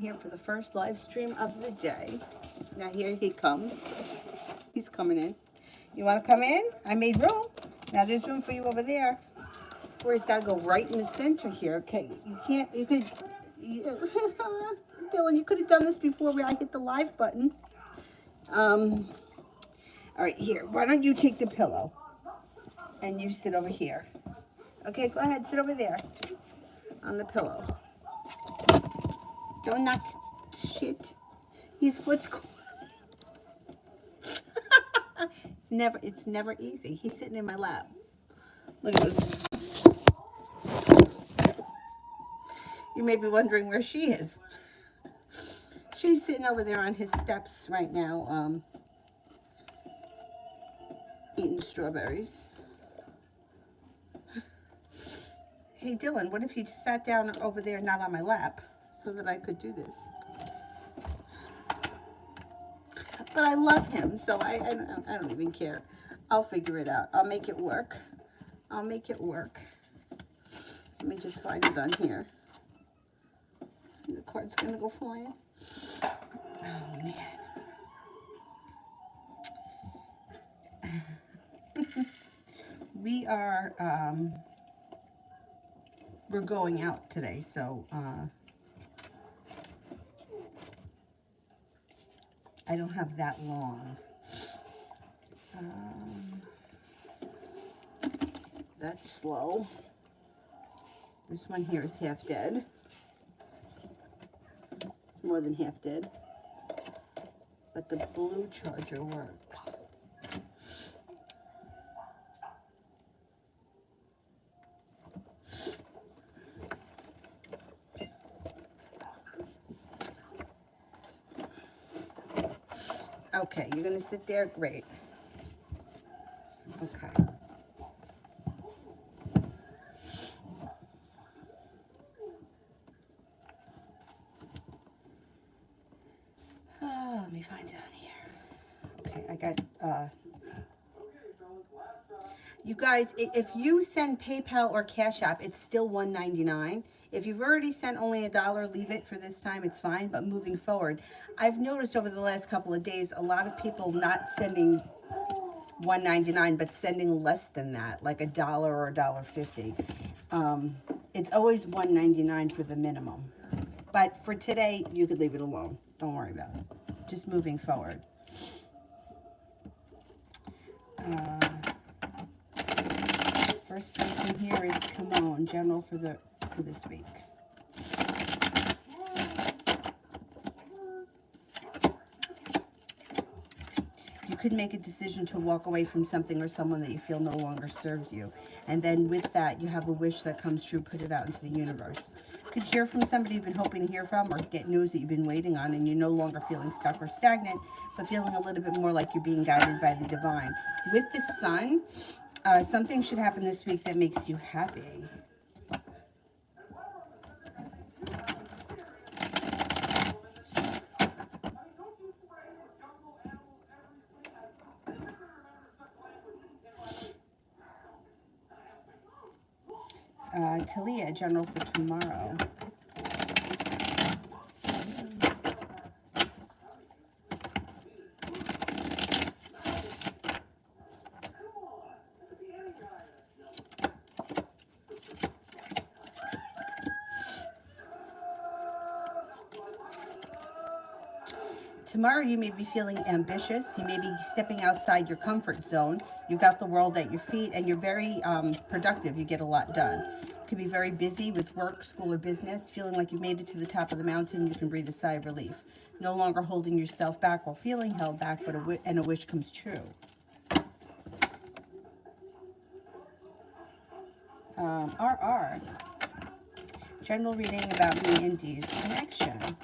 Here for the first live stream of the day. Now here he comes. He's coming in. You want to come in? I made room. Now there's room for you over there. Where he's got to go right in the center here. Okay, you can't, Dylan, you could have done this before I hit the live button. All right, here. Why don't you take the pillow? And you sit over here. Okay, go ahead, sit over there. On the pillow. Don't knock shit. His foot's it's never easy. He's sitting in my lap. Look at this. You may be wondering where she is. She's sitting over there on his steps right now, eating strawberries. Hey Dylan, what if you sat down over there, not on my lap, so that I could do this? But I love him, so I don't even care. I'll figure it out. I'll make it work. I'll make it work. Let me just find it on here. The card's gonna go flying. Oh man. We're going out today, so I don't have that long. That's slow. This one here is half dead. It's more than half dead. But the blue charger works. Okay, you're gonna sit there? Great. Okay. Oh, let me find it on here. Okay, I got, you guys, if you send PayPal or Cash App, it's still $1.99. If you've already sent only $1, leave it for this time, it's fine. But moving forward, I've noticed over the last couple of days, a lot of people not sending $1.99, but sending less than that, like $1 or $1.50. It's always $1.99 for the minimum. But for today, you could leave it alone. Don't worry about it. Just moving forward. First person here is Kimon, general for this week. You could make a decision to walk away from something or someone that you feel no longer serves you. And then with that, you have a wish that comes true, put it out into the universe. You could hear from somebody you've been hoping to hear from, or get news that you've been waiting on, and you're no longer feeling stuck or stagnant, but feeling a little bit more like you're being guided by the divine. With the sun, something should happen this week that makes you happy. Talia, general for tomorrow. Tomorrow you may be feeling ambitious. You may be stepping outside your comfort zone. You've got the world at your feet and you're very productive. You get a lot done. You can be very busy with work, school, or business. Feeling like you've made it to the top of the mountain, you can breathe a sigh of relief. No longer holding yourself back or feeling held back, but a wish comes true. RR. General reading about me and Dee's connection.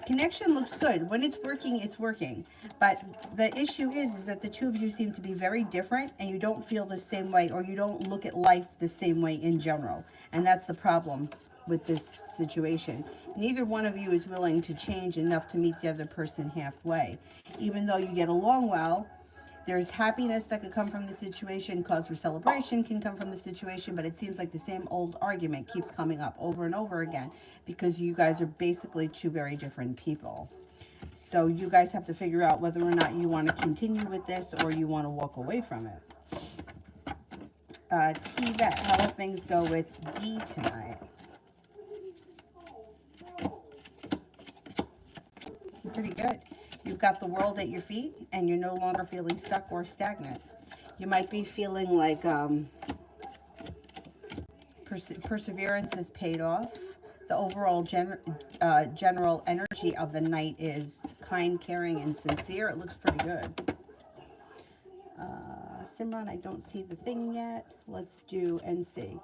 Connection looks good. When it's working, it's working. But the issue is that the two of you seem to be very different and you don't feel the same way, or you don't look at life the same way in general. And that's the problem with this situation. Neither one of you is willing to change enough to meet the other person halfway. Even though you get along well, There's happiness that could come from the situation, cause for celebration can come from the situation, but it seems like the same old argument keeps coming up over and over again because you guys are basically two very different people. So you guys have to figure out whether or not you want to continue with this or you want to walk away from it. T-Vet, how will things go with B tonight? Pretty good. You've got the world at your feet and you're no longer feeling stuck or stagnant. You might be feeling like perseverance has paid off. The overall general energy of the night is kind, caring, and sincere. It looks pretty good. Simran, I don't see the thing yet. Let's do NC.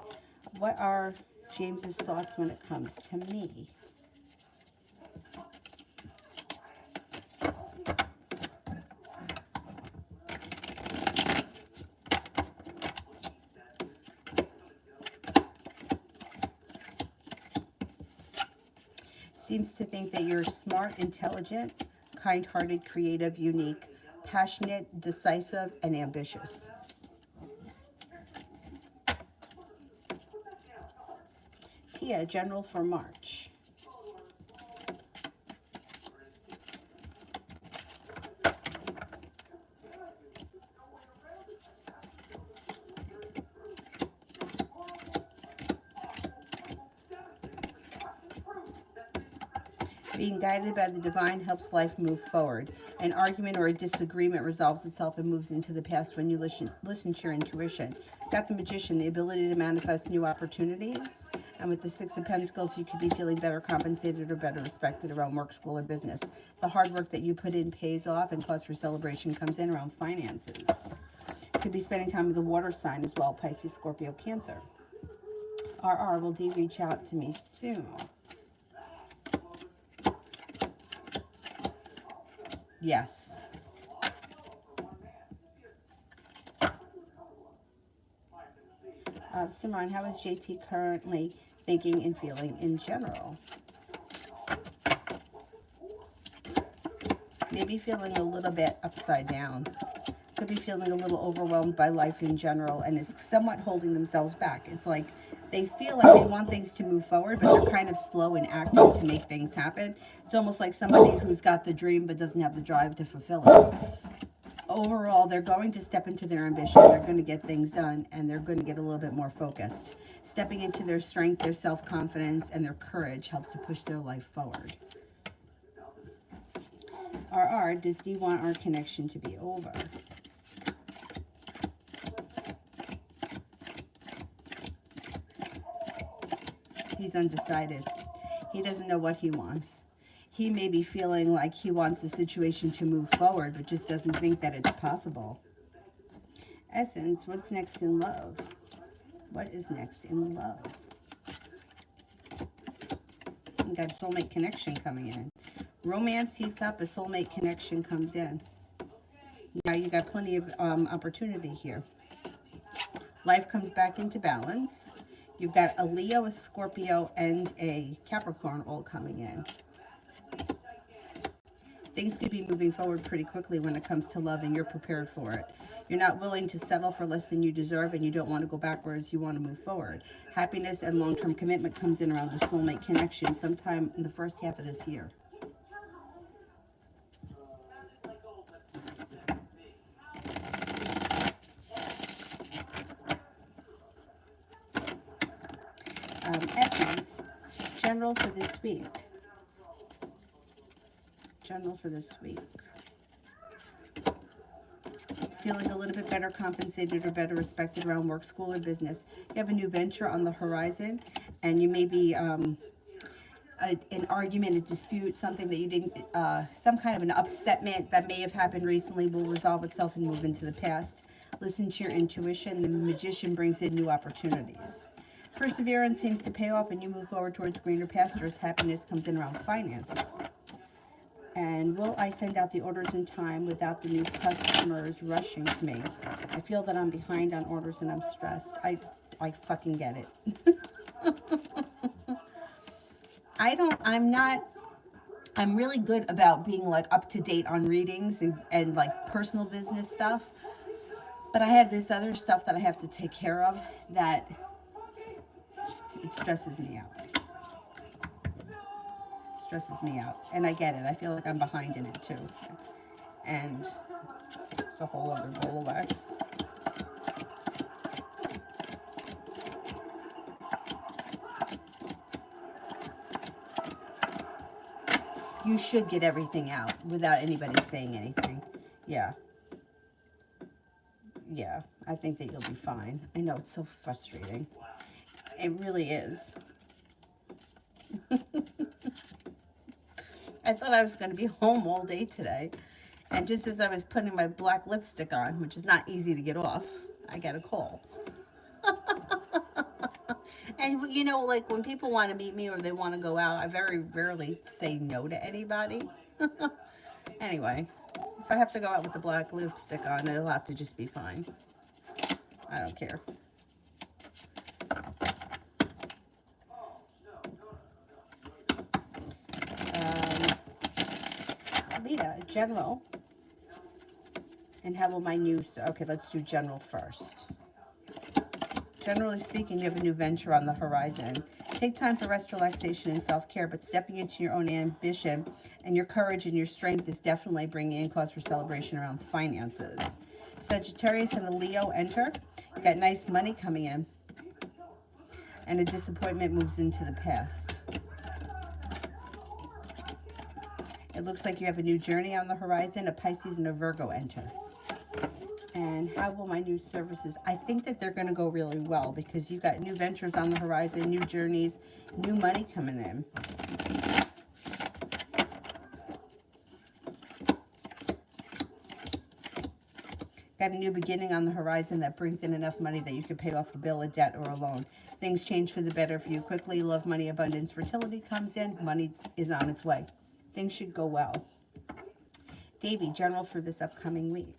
What are James's thoughts when it comes to me? Seems to think that you're smart, intelligent, kind-hearted, creative, unique, passionate, decisive, and ambitious. Tia, general for March. Being guided by the divine helps life move forward. An argument or a disagreement resolves itself and moves into the past when you listen to your intuition. Got the Magician, the ability to manifest new opportunities. And with the Six of Pentacles, you could be feeling better compensated or better respected around work, school, or business. The hard work that you put in pays off, and cause for celebration comes in around finances. Could be spending time with the water sign as well, Pisces, Scorpio, Cancer. RR, will D reach out to me soon? Yes. Simran, how is JT currently thinking and feeling in general? Maybe feeling a little bit upside down. Could be feeling a little overwhelmed by life in general and is somewhat holding themselves back. It's like they feel like they want things to move forward, but they're kind of slow in acting to make things happen. It's almost like somebody who's got the dream but doesn't have the drive to fulfill it. Overall, they're going to step into their ambition. They're going to get things done, and they're going to get a little bit more focused. Stepping into their strength, their self-confidence, and their courage helps to push their life forward. RR, does D want our connection to be over? He's undecided. He doesn't know what he wants. He may be feeling like he wants the situation to move forward, but just doesn't think that it's possible. Essence, what's next in love? What is next in love? You got a soulmate connection coming in. Romance heats up, a soulmate connection comes in. Now you got plenty of opportunity here. Life comes back into balance. You've got a Leo, a Scorpio, and a Capricorn all coming in. Things could be moving forward pretty quickly when it comes to love, and you're prepared for it. You're not willing to settle for less than you deserve, and you don't want to go backwards. You want to move forward. Happiness and long-term commitment comes in around the soulmate connection sometime in the first half of this year. Essence, general for this week. General for this week. Feeling a little bit better compensated or better respected around work, school, or business. You have a new venture on the horizon, and you may be an argument, a dispute, something that you didn't, some kind of an upsetment that may have happened recently will resolve itself and move into the past. Listen to your intuition. The Magician brings in new opportunities. Perseverance seems to pay off, and you move forward towards greener pastures. Happiness comes in around finances. And will I send out the orders in time without the new customers rushing to me? I feel that I'm behind on orders and I'm stressed. I fucking get it. I'm really good about being like up to date on readings and like personal business stuff. But I have this other stuff that I have to take care of that it stresses me out. It stresses me out. And I get it. I feel like I'm behind in it too. And it's a whole other bowl of wax. You should get everything out without anybody saying anything. Yeah. Yeah, I think that you'll be fine. I know, it's so frustrating. It really is. I thought I was going to be home all day today. And just as I was putting my black lipstick on, which is not easy to get off, I got a call. And, you know, like when people want to meet me or they want to go out, I very rarely say no to anybody. Anyway, if I have to go out with the black lipstick on, it'll have to just be fine. I don't care. Lita, general. And how will my new... Okay, let's do general first. Generally speaking, you have a new venture on the horizon. Take time for rest, relaxation, and self-care, but stepping into your own ambition and your courage and your strength is definitely bringing in cause for celebration around finances. Sagittarius and a Leo enter. You got nice money coming in. And a disappointment moves into the past. It looks like you have a new journey on the horizon. A Pisces and a Virgo enter. And how will my new services? I think that they're going to go really well because you got new ventures on the horizon, new journeys, new money coming in. Got a new beginning on the horizon that brings in enough money that you can pay off a bill, a debt, or a loan. Things change for the better for you quickly. Love, money, abundance, fertility comes in. Money is on its way. Things should go well. Davy, general for this upcoming week.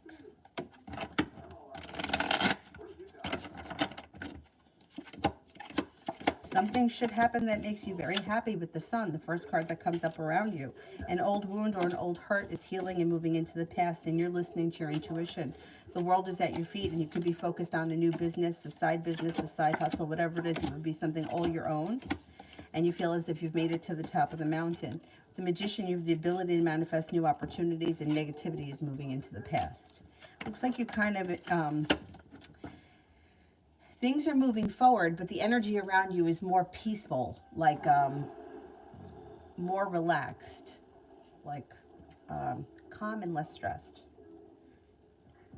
Something should happen that makes you very happy with the Sun, the first card that comes up around you. An old wound or an old hurt is healing and moving into the past, and you're listening to your intuition. The world is at your feet, and you could be focused on a new business, a side hustle, whatever it is. It would be something all your own, and you feel as if you've made it to the top of the mountain. The Magician, you have the ability to manifest new opportunities, and negativity is moving into the past. Looks like you kind of... things are moving forward, but the energy around you is more peaceful, like more relaxed, like calm and less stressed.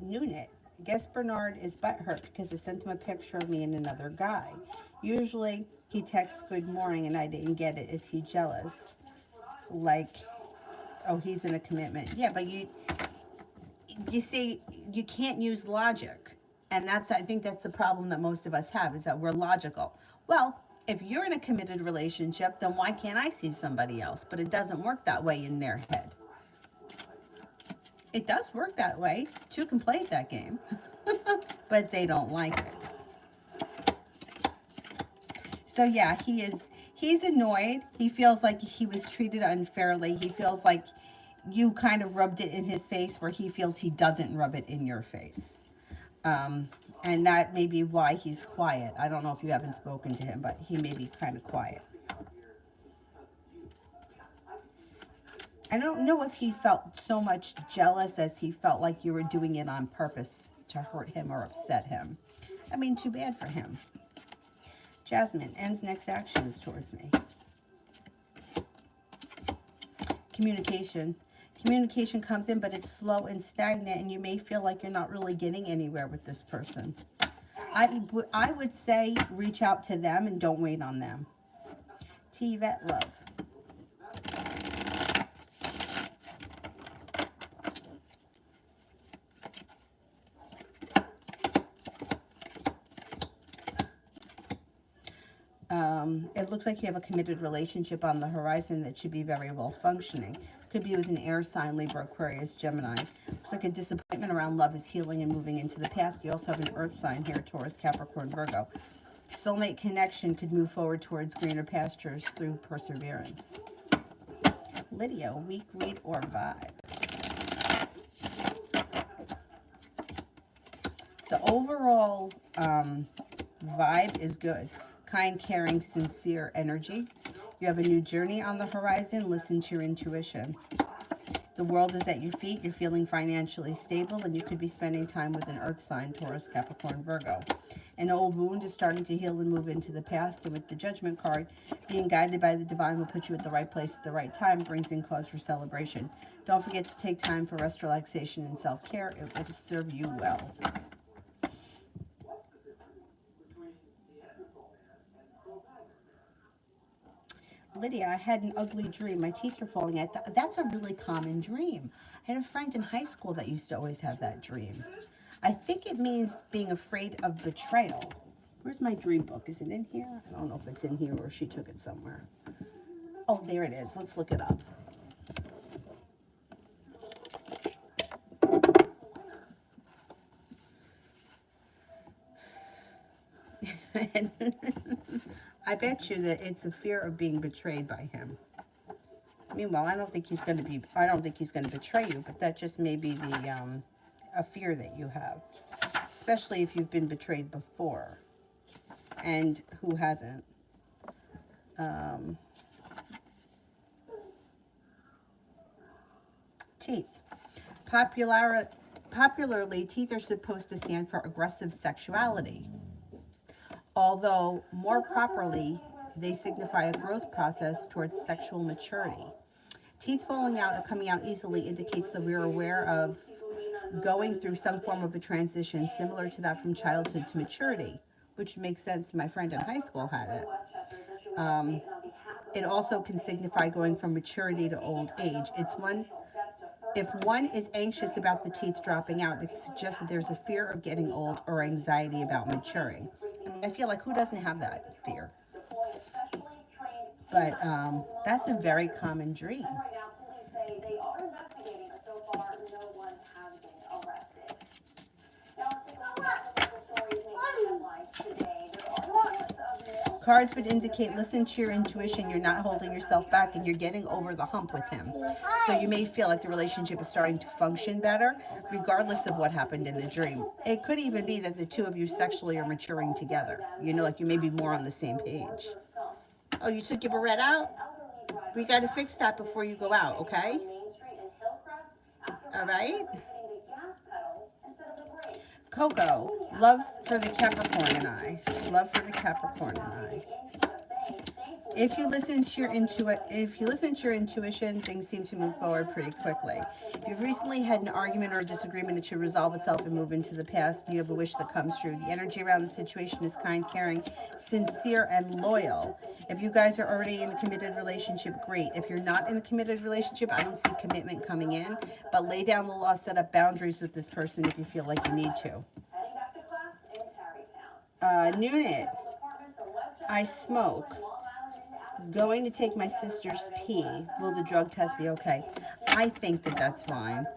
Nunit, I guess Bernard is butthurt because I sent him a picture of me and another guy. Usually he texts good morning and I didn't get it. Is he jealous? Like, oh, he's in a commitment. Yeah, but you see, you can't use logic. And I think that's the problem that most of us have, is that we're logical. Well, if you're in a committed relationship, then why can't I see somebody else? But it doesn't work that way in their head. It does work that way. Two can play that game, but they don't like it. So yeah, he's annoyed. He feels like he was treated unfairly. He feels like you kind of rubbed it in his face where he feels he doesn't rub it in your face. And that may be why he's quiet. I don't know if you haven't spoken to him, but he may be kind of quiet. I don't know if he felt so much jealous as he felt like you were doing it on purpose to hurt him or upset him. I mean, too bad for him. Jasmine, ends next actions towards me. Communication. Communication comes in, but it's slow and stagnant, and you may feel like you're not really getting anywhere with this person. I would say reach out to them and don't wait on them. T-Vet love. It looks like you have a committed relationship on the horizon that should be very well functioning. Could be with an air sign, Libra, Aquarius, Gemini. Looks like a disappointment around love is healing and moving into the past. You also have an earth sign here, Taurus, Capricorn, Virgo. Soulmate connection could move forward towards greener pastures through perseverance. Lydia, week, read, or vibe. The overall vibe is good. Kind, caring, sincere energy. You have a new journey on the horizon. Listen to your intuition. The world is at your feet. You're feeling financially stable, and you could be spending time with an earth sign, Taurus, Capricorn, Virgo. An old wound is starting to heal and move into the past, and with the Judgment card, being guided by the divine will put you at the right place at the right time, brings in cause for celebration. Don't forget to take time for rest, relaxation, and self-care. It will serve you well. Lydia, I had an ugly dream. My teeth were falling out. That's a really common dream. I had a friend in high school that used to always have that dream. I think it means being afraid of betrayal. Where's my dream book? Is it in here? I don't know if it's in here or she took it somewhere. Oh, there it is. Let's look it up. I bet you that it's the fear of being betrayed by him. Meanwhile, I don't think he's going to betray you, but that just may be the a fear that you have, especially if you've been betrayed before. And who hasn't? Teeth. Popularly, teeth are supposed to stand for aggressive sexuality. Although, more properly, they signify a growth process towards sexual maturity. Teeth falling out or coming out easily indicates that we're aware of going through some form of a transition similar to that from childhood to maturity, which makes sense. My friend in high school had it. It also can signify going from maturity to old age. If one is anxious about the teeth dropping out, it suggests that there's a fear of getting old or anxiety about maturing. I mean, I feel like who doesn't have that fear? But that's a very common dream. Cards would indicate listen to your intuition, you're not holding yourself back, and you're getting over the hump with him. So you may feel like the relationship is starting to function better, regardless of what happened in the dream. It could even be that the two of you sexually are maturing together. You know, like you may be more on the same page. Oh, you took your barrette out? We got to fix that before you go out, okay? All right? Coco, love for the Capricorn and I. Love for the Capricorn and I. If you listen to your intuition, things seem to move forward pretty quickly. You've recently had an argument or a disagreement that should resolve itself and move into the past. You have a wish that comes true. The energy around the situation is kind, caring, sincere, and loyal. If you guys are already in a committed relationship, great. If you're not in a committed relationship, I don't see commitment coming in. But lay down the law, set up boundaries with this person if you feel like you need to. Noonit, I smoke. Going to take my sister's pee. Will the drug test be okay? I think that that's fine.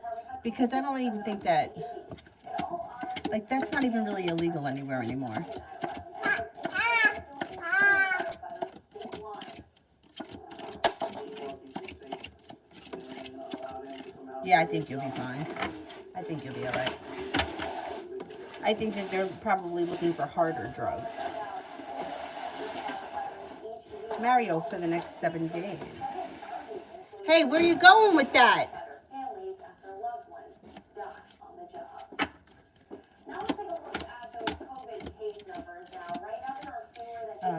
Because I don't even think that, like, that's not even really illegal anywhere anymore. Yeah, I think you'll be fine. I think you'll be all right. I think that they're probably looking for harder drugs. Mario for the next 7 days. Hey, where are you going with that?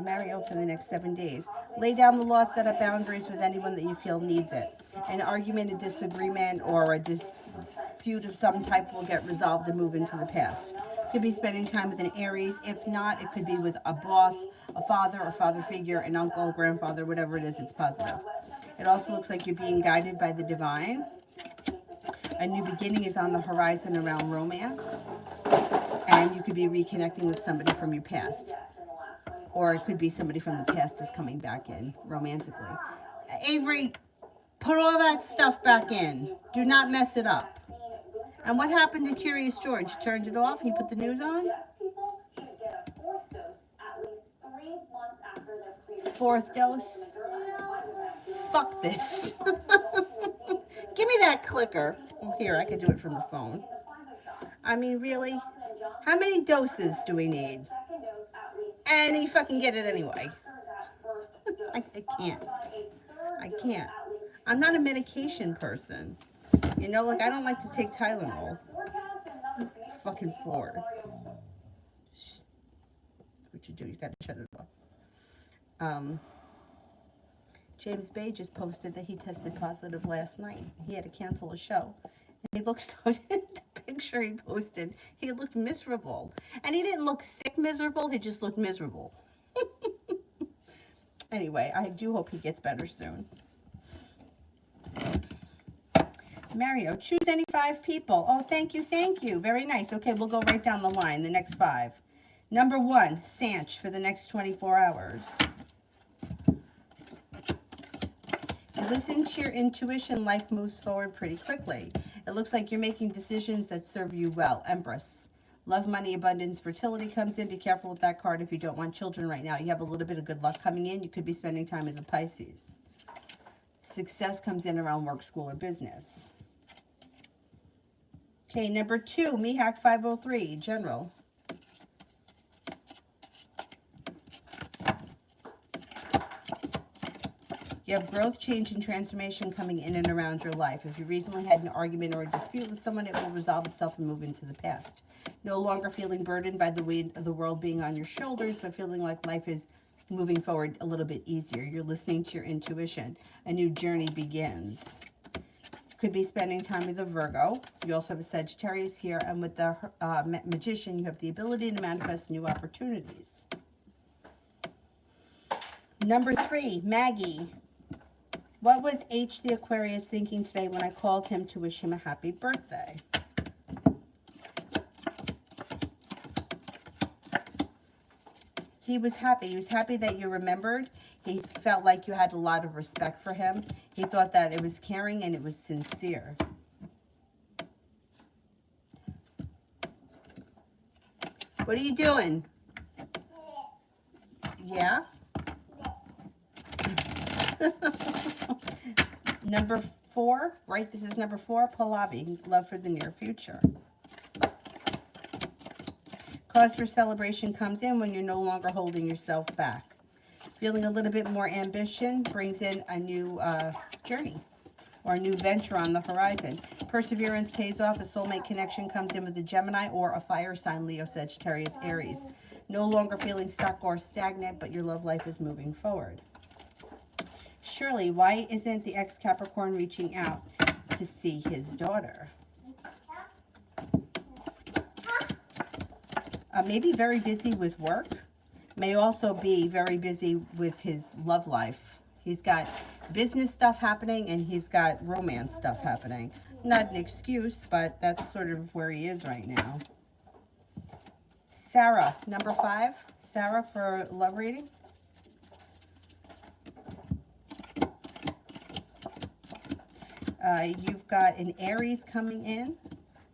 Mario for the next 7 days. Lay down the law, set up boundaries with anyone that you feel needs it. An argument, a disagreement, or a dispute of some type will get resolved and move into the past. Could be spending time with an Aries. If not, it could be with a boss, a father figure, an uncle, grandfather, whatever it is, it's positive. It also looks like you're being guided by the divine. A new beginning is on the horizon around romance. And you could be reconnecting with somebody from your past. Or it could be somebody from the past is coming back in romantically. Avery, put all that stuff back in. Do not mess it up. And what happened to Curious George? You turned it off and you put the news on? Fourth dose? Fuck this. Give me that clicker. Here, I could do it from the phone. I mean, really? How many doses do we need? And you fucking get it anyway. I can't. I can't. I'm not a medication person. You know, like I don't like to take Tylenol. Fucking Ford. What you do? You gotta shut it off. James Bay just posted that he tested positive last night. He had to cancel a show. And he looked so, the picture he posted, he looked miserable. And he didn't look sick miserable, he just looked miserable. Anyway, I do hope he gets better soon. Mario, choose any 5 people. Oh, thank you, thank you. Very nice. Okay, we'll go right down the line, the next 5. Number 1, Sanch for the next 24 hours. You listen to your intuition, life moves forward pretty quickly. It looks like you're making decisions that serve you well. Empress. Love, money, abundance, fertility comes in. Be careful with that card if you don't want children right now. You have a little bit of good luck coming in. You could be spending time with the Pisces. Success comes in around work, school, or business. Okay, number 2, Mihak 503, General. You have growth, change, and transformation coming in and around your life. If you recently had an argument or a dispute with someone, it will resolve itself and move into the past. No longer feeling burdened by the weight of the world being on your shoulders, but feeling like life is moving forward a little bit easier. You're listening to your intuition. A new journey begins. Could be spending time with a Virgo. You also have a Sagittarius here, and with the Magician, you have the ability to manifest new opportunities. Number 3, Maggie. What was H the Aquarius thinking today when I called him to wish him a happy birthday? He was happy. He was happy that you remembered. He felt like you had a lot of respect for him. He thought that it was caring and it was sincere. What are you doing? Yeah? Number 4, right? This is number 4, Pallavi, love for the near future. Cause for celebration comes in when you're no longer holding yourself back. Feeling a little bit more ambition brings in a new journey or a new venture on the horizon. Perseverance pays off. A soulmate connection comes in with a Gemini or a fire sign, Leo, Sagittarius, Aries. No longer feeling stuck or stagnant, but your love life is moving forward. Shirley, why isn't the ex-Capricorn reaching out to see his daughter? Maybe very busy with work. May also be very busy with his love life. He's got business stuff happening and he's got romance stuff happening. Not an excuse, but that's sort of where he is right now. Sarah, number 5. Sarah for love reading. You've got an Aries coming in.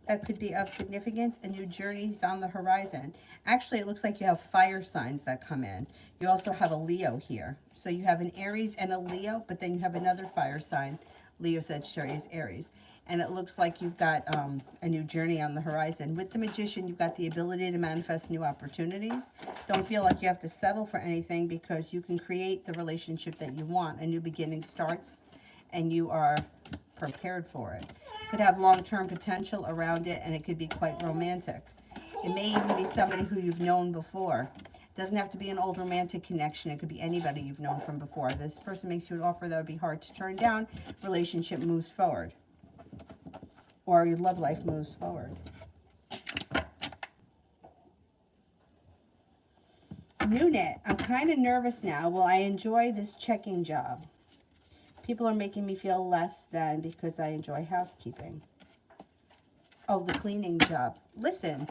That could be of significance. A new journey's on the horizon. Actually, it looks like you have fire signs that come in. You also have a Leo here. So you have an Aries and a Leo, but then you have another fire sign, Leo, Sagittarius, Aries. And it looks like you've got a new journey on the horizon. With the Magician, you've got the ability to manifest new opportunities. Don't feel like you have to settle for anything because you can create the relationship that you want. A new beginning starts and you are prepared for it. Could have long-term potential around it, and it could be quite romantic. It may even be somebody who you've known before. It doesn't have to be an old romantic connection. It could be anybody you've known from before. This person makes you an offer that would be hard to turn down. Relationship moves forward. Or your love life moves forward. Newnet, I'm kind of nervous now. Will I enjoy this checking job? People are making me feel less than because I enjoy housekeeping. Oh, the cleaning job. Listen,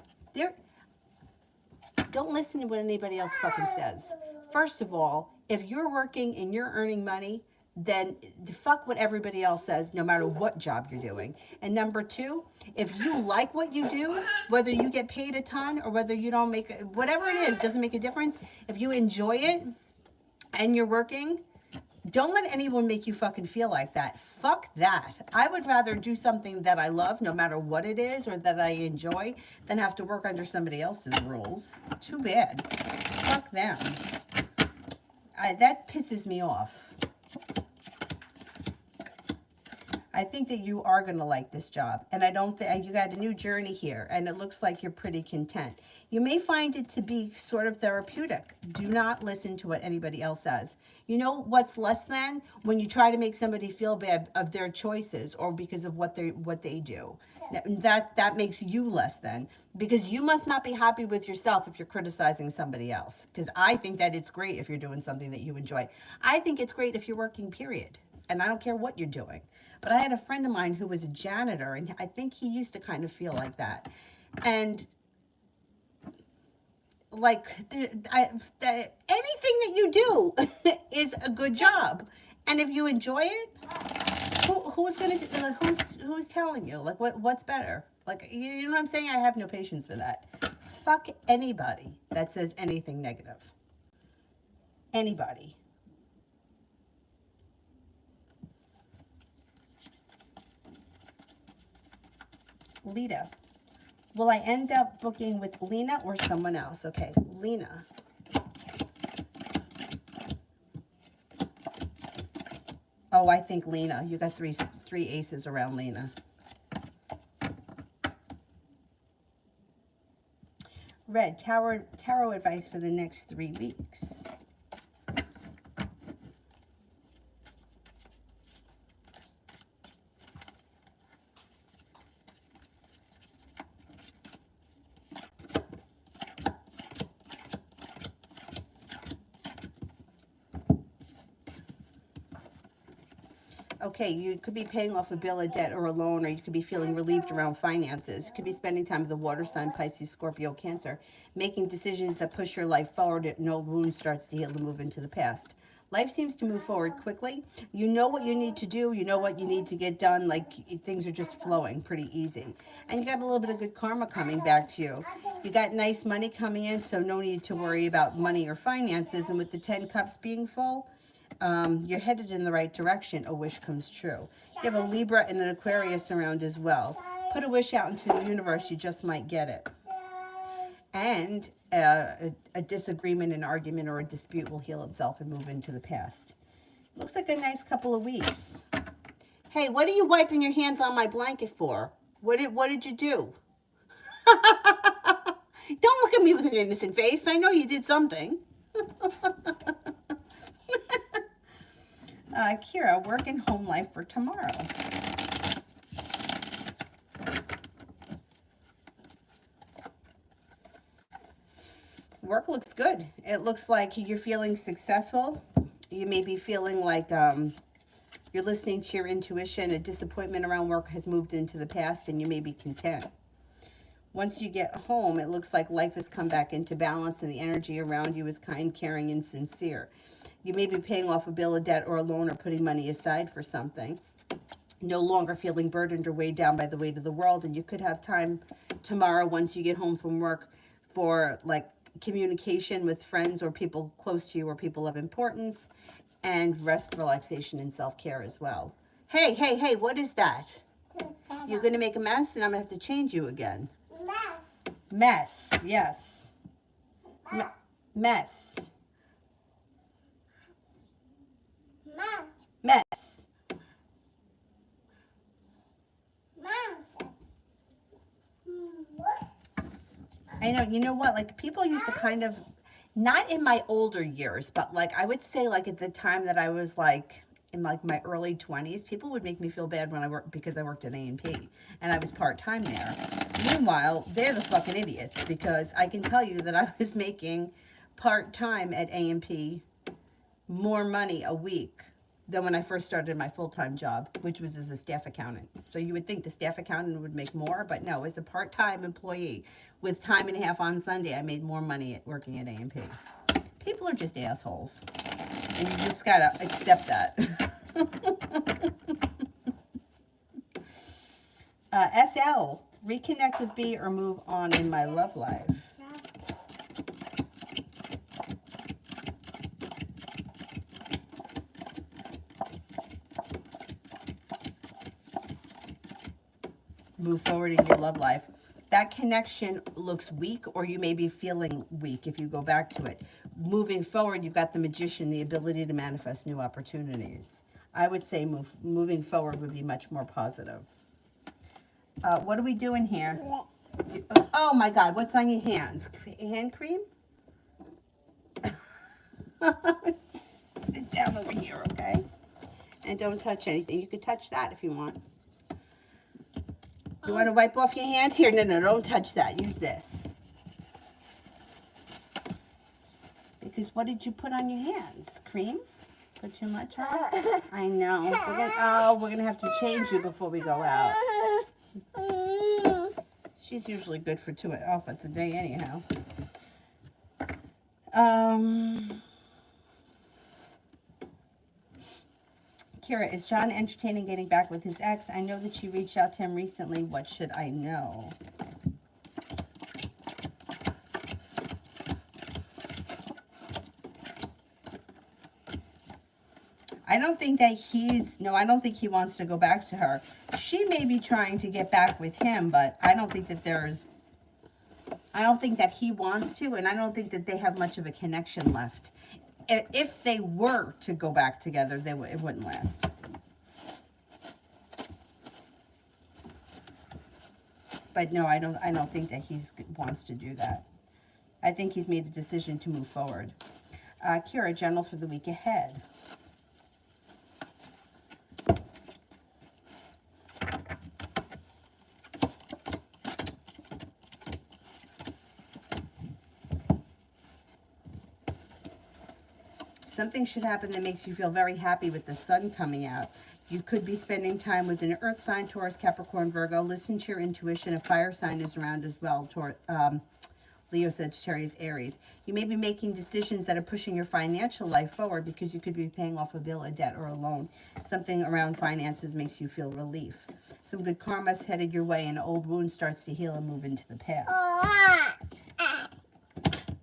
don't listen to what anybody else fucking says. First of all, if you're working and you're earning money, then fuck what everybody else says, no matter what job you're doing. And number 2, if you like what you do, whether you get paid a ton or whether you don't make it, whatever it is, doesn't make a difference. If you enjoy it and you're working, Don't let anyone make you fucking feel like that. Fuck that. I would rather do something that I love, no matter what it is, or that I enjoy, than have to work under somebody else's rules. Too bad. Fuck them. That pisses me off. I think that you are going to like this job. And I don't think you got a new journey here, and it looks like you're pretty content. You may find it to be sort of therapeutic. Do not listen to what anybody else says. You know what's less than? When you try to make somebody feel bad of their choices or because of what they do. That makes you less than, because you must not be happy with yourself if you're criticizing somebody else. Because I think that it's great if you're doing something that you enjoy. I think it's great if you're working, period. And I don't care what you're doing. But I had a friend of mine who was a janitor, and I think he used to kind of feel like that. And like anything that you do is a good job, and if you enjoy it, who's telling you like what's better? Like, you know what I'm saying? I have no patience for that. Fuck anybody that says anything negative. Anybody. Lita. Will I end up booking with Lena or someone else? Okay, Lena. Oh, I think Lena. You got three aces around Lena. Red, tarot advice for the next 3 weeks. Okay, you could be paying off a bill, a debt, or a loan, or you could be feeling relieved around finances. You could be spending time with the water sign, Pisces, Scorpio, Cancer, making decisions that push your life forward. An old wound starts to heal and move into the past. Life seems to move forward quickly. You know what you need to do. You know what you need to get done. Like, things are just flowing pretty easy. And you got a little bit of good karma coming back to you. You got nice money coming in, so no need to worry about money or finances. And with the 10 cups being full, you're headed in the right direction. A wish comes true. You have a Libra and an Aquarius around as well. Put a wish out into the universe. You just might get it. And a disagreement, an argument, or a dispute will heal itself and move into the past. Looks like a nice couple of weeks. Hey, what are you wiping your hands on my blanket for? What did you do? Don't look at me with an innocent face. I know you did something. Kira, work and home life for tomorrow. Work looks good. It looks like you're feeling successful. You may be feeling like you're listening to your intuition. A disappointment around work has moved into the past, and you may be content. Once you get home, it looks like life has come back into balance, and the energy around you is kind, caring, and sincere. You may be paying off a bill, a debt, or a loan, or putting money aside for something. No longer feeling burdened or weighed down by the weight of the world. And you could have time tomorrow once you get home from work for like communication with friends or people close to you or people of importance, and rest, relaxation, and self-care as well. Hey, what is that? You're going to make a mess, and I'm going to have to change you again. Mess, yes. Mess. Mess. I know, you know what, like people used to kind of, not in my older years, but like I would say like at the time that I was like in like my early 20s, people would make me feel bad when I worked, because I worked at A&P and I was part-time there. Meanwhile, they're the fucking idiots, because I can tell you that I was making part-time at A&P more money a week than when I first started my full-time job, which was as a staff accountant. So you would think the staff accountant would make more, but no, as a part-time employee with time and a half on Sunday, I made more money at working at A&P. People are just assholes, and you just gotta accept that. SL, reconnect with B or move on in my love life. move forward in your love life. That connection looks weak, or you may be feeling weak if you go back to it. Moving forward, you've got the Magician, the ability to manifest new opportunities. I would say moving forward would be much more positive. What are we doing here? Oh my God, what's on your hands? Hand cream? Sit down over here, okay? And don't touch anything. You can touch that if you want. You want to wipe off your hands? Here, no, don't touch that. Use this. Because what did you put on your hands? Cream? Put too much on? I know. We're gonna have to change you before we go out. She's usually good for 2 outfits a day anyhow. Kira, is John entertaining getting back with his ex? I know that she reached out to him recently. What should I know? I don't think that I don't think he wants to go back to her. She may be trying to get back with him, but I don't think that he wants to, and I don't think that they have much of a connection left. If they were to go back together, it wouldn't last. But no, I don't think that he wants to do that. I think he's made a decision to move forward. Kira, general for the week ahead. Something should happen that makes you feel very happy with the sun coming out. You could be spending time with an earth sign, Taurus, Capricorn, Virgo. Listen to your intuition. A fire sign is around as well. Leo, Sagittarius, Aries. You may be making decisions that are pushing your financial life forward because you could be paying off a bill, a debt, or a loan. Something around finances makes you feel relief. Some good karma's headed your way. An old wound starts to heal and move into the past.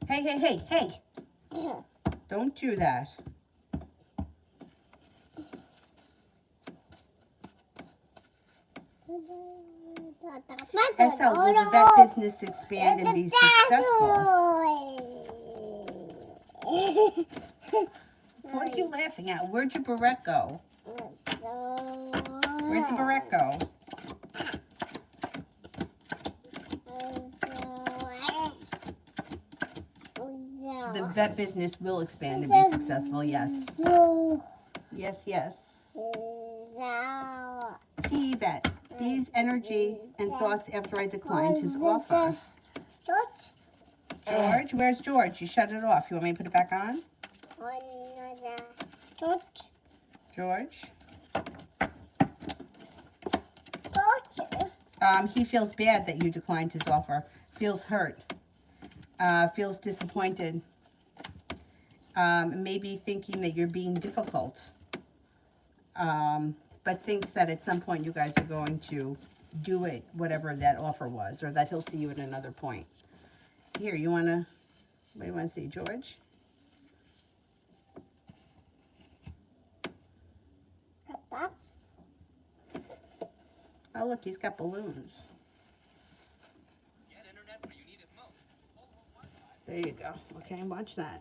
Hey. Don't do that. SL, will the vet business expand and be successful? What are you laughing at? Where'd your barrette go? Where'd the barrette go? The vet business will expand and be successful, yes. Yes. T-Vet. These energy and thoughts after I declined his offer. George? Where's George? You shut it off. You want me to put it back on? George? He feels bad that you declined his offer. Feels hurt. Feels disappointed. Maybe thinking that you're being difficult. But thinks that at some point you guys are going to do it, whatever that offer was, or that he'll see you at another point. Here, what do you want to see, George? Oh, look, he's got balloons. There you go. Okay, watch that.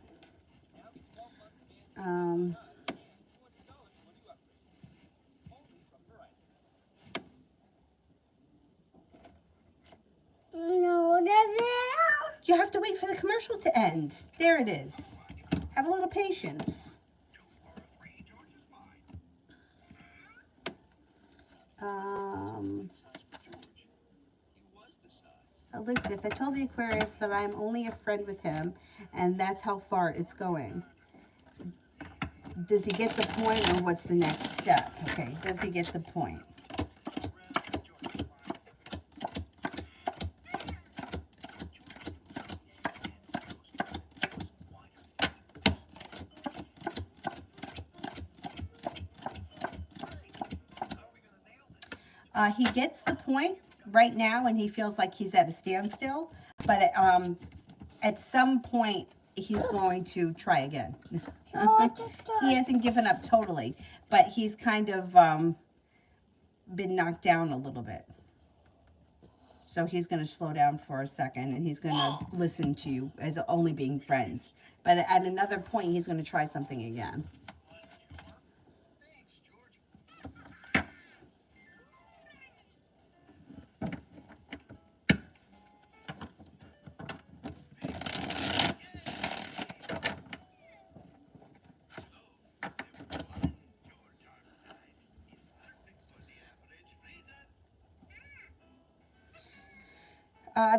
You have to wait for the commercial to end. There it is. Have a little patience. Elizabeth, I told the Aquarius that I'm only a friend with him, and that's how far it's going. Does he get the point, or what's the next step? Okay, does he get the point? He gets the point right now, and he feels like he's at a standstill. But at some point, he's going to try again. He hasn't given up totally, but he's kind of been knocked down a little bit. So he's going to slow down for a second and he's going to listen to you as only being friends. But at another point, he's going to try something again.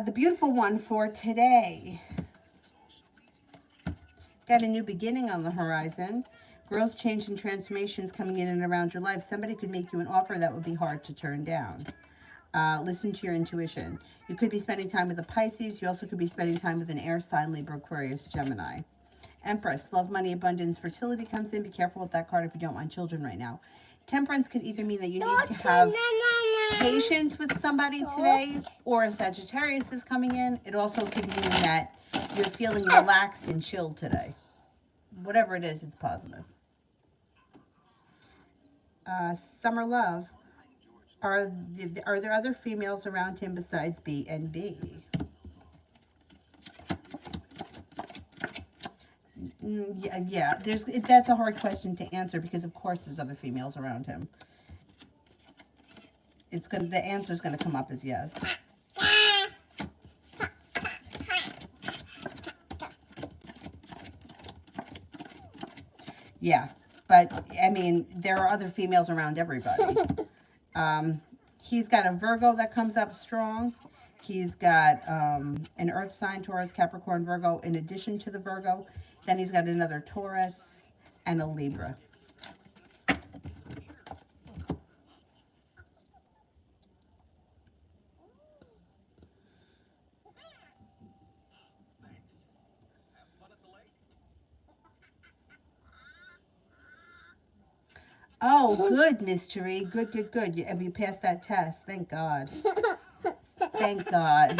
The beautiful one for today. Got a new beginning on the horizon. Growth, change, and transformations coming in and around your life. Somebody could make you an offer that would be hard to turn down. Listen to your intuition. You could be spending time with a Pisces. You also could be spending time with an air sign, Libra, Aquarius, Gemini. Empress, love, money, abundance, fertility comes in. Be careful with that card if you don't want children right now. Temperance could either mean that you need to have patience with somebody today, or a Sagittarius is coming in. It also could mean that you're feeling relaxed and chilled today. Whatever it is, it's positive. Summer love. Are there other females around him besides B and B? Yeah. That's a hard question to answer because of course there's other females around him. The answer is gonna come up as yes. Yeah, but I mean there are other females around everybody. He's got a Virgo that comes up strong. He's got an Earth sign, Taurus, Capricorn, Virgo, in addition to the Virgo. Then he's got another Taurus and a Libra. Oh, good, mystery. Good, good, good. You passed that test. Thank God. Thank God.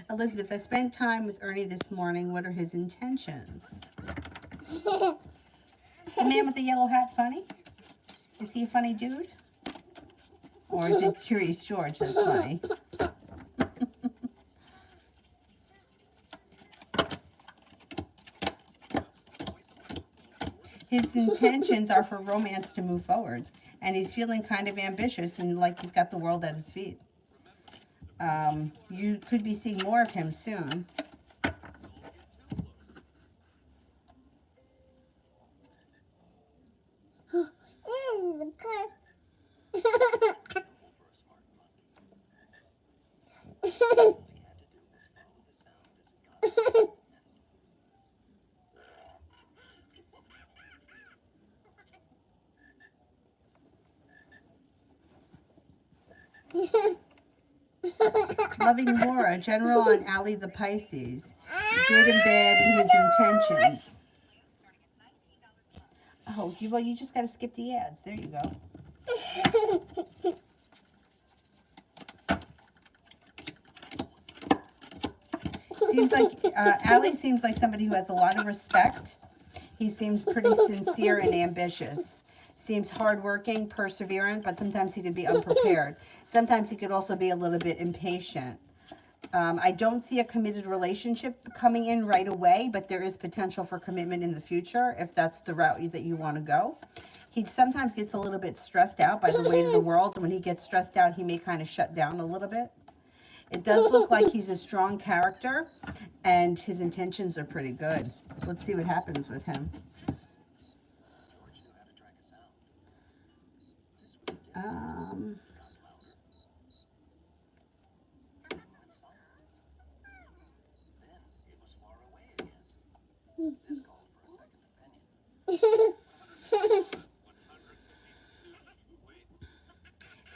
Elizabeth, I spent time with Ernie this morning. What are his intentions? Is the man with the yellow hat funny? Is he a funny dude? Or is it Curious George that's funny? His intentions are for romance to move forward. And he's feeling kind of ambitious and like he's got the world at his feet. You could be seeing more of him soon. Loving Laura, General on Allie the Pisces. Good and bad in his intentions. Oh, you just got to skip the ads. There you go. Seems like Allie seems like somebody who has a lot of respect. He seems pretty sincere and ambitious. Seems hardworking, perseverant, but sometimes he could be unprepared. Sometimes he could also be a little bit impatient. I don't see a committed relationship coming in right away, but there is potential for commitment in the future if that's the route that you want to go. He sometimes gets a little bit stressed out by the weight of the world. And when he gets stressed out, he may kind of shut down a little bit. It does look like he's a strong character, and his intentions are pretty good. Let's see what happens with him.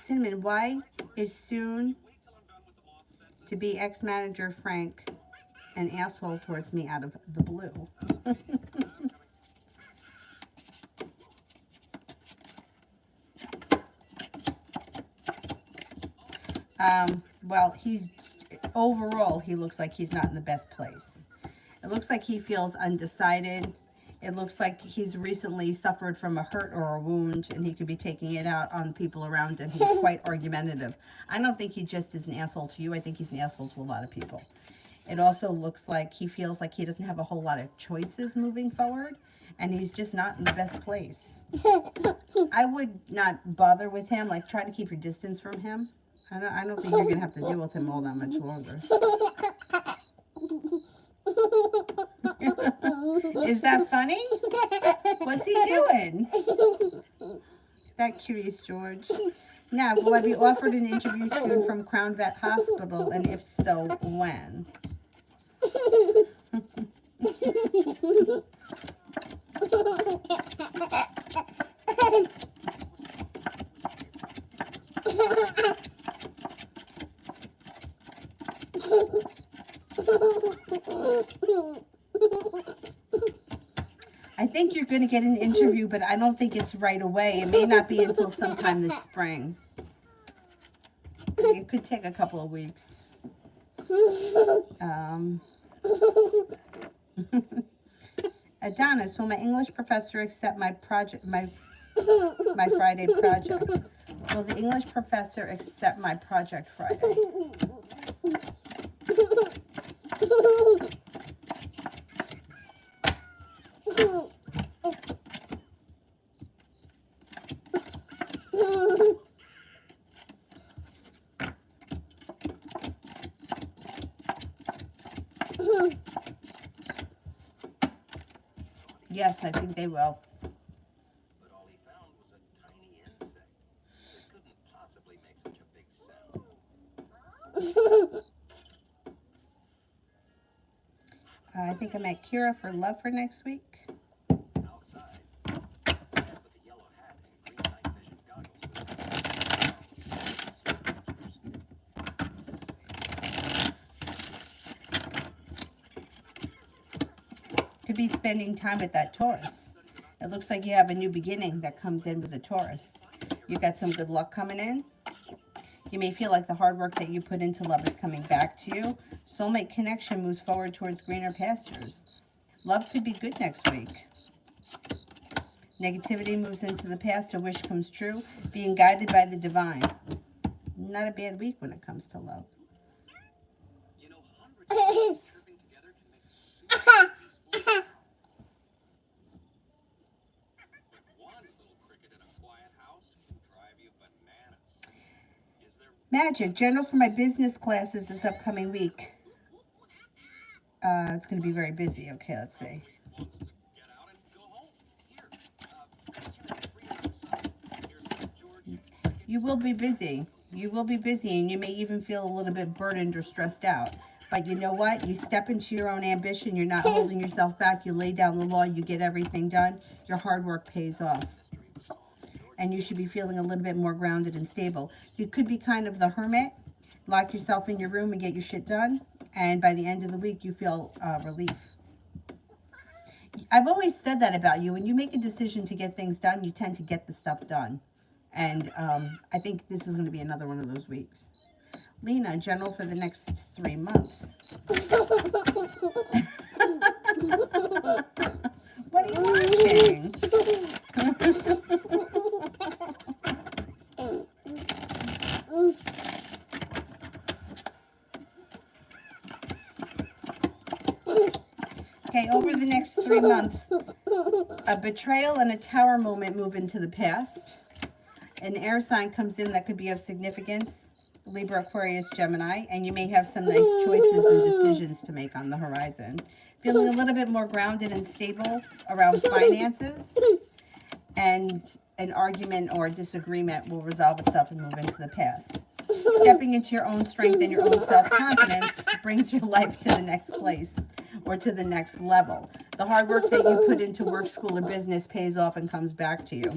Cinnamon, why is soon to be ex-manager Frank an asshole towards me out of the blue? Well, overall, he looks like he's not in the best place. It looks like he feels undecided. It looks like he's recently suffered from a hurt or a wound, and he could be taking it out on people around him. He's quite argumentative. I don't think he just is an asshole to you. I think he's an asshole to a lot of people. It also looks like he feels like he doesn't have a whole lot of choices moving forward, and he's just not in the best place. I would not bother with him. Like, try to keep your distance from him. I don't think you're going to have to deal with him all that much longer. Is that funny? What's he doing? That curious George. Now, will I be offered an interview soon from Crown Vet Hospital, and if so, when? I think you're going to get an interview, but I don't think it's right away. It may not be until sometime this spring. It could take a couple of weeks. Adonis, will my English professor accept my project, my Friday project? Will the English professor accept my project Friday? Yes, I think they will. But all he found was a tiny insect. It couldn't possibly make such a big sound. I think I met Kira for love for next week. Outside, the man with the yellow hat and green night vision goggles. Could be spending time with that Taurus. It looks like you have a new beginning that comes in with a Taurus. You got some good luck coming in. You may feel like the hard work that you put into love is coming back to you. Soulmate connection moves forward towards greener pastures. Love could be good next week. Negativity moves into the past. A wish comes true. Being guided by the divine. Not a bad week when it comes to love. You know, hundreds of birds chirping together can make a super peaceful. But one little cricket in a quiet house can drive you bananas. Is there Magic. Journal for my business classes this upcoming week. It's going to be very busy. Okay, let's see. wants to get out and go home? Here, it's your freelance. Here's what George. You will be busy. You will be busy, and you may even feel a little bit burdened or stressed out. But you know what? You step into your own ambition. You're not holding yourself back. You lay down the law. You get everything done. Your hard work pays off. And you should be feeling a little bit more grounded and stable. You could be kind of the hermit. Lock yourself in your room and get your shit done. And by the end of the week, you feel relief. I've always said that about you. When you make a decision to get things done, you tend to get the stuff done. And I think this is going to be another one of those weeks. Lena, general for the next 3 months. What are you watching? Okay, over the next 3 months, a betrayal and a tower moment move into the past. An air sign comes in that could be of significance, Libra, Aquarius, Gemini, and you may have some nice choices and decisions to make on the horizon. Feeling a little bit more grounded and stable around finances, and an argument or a disagreement will resolve itself and move into the past. Stepping into your own strength and your own self-confidence brings your life to the next place or to the next level. The hard work that you put into work, school, or business pays off and comes back to you.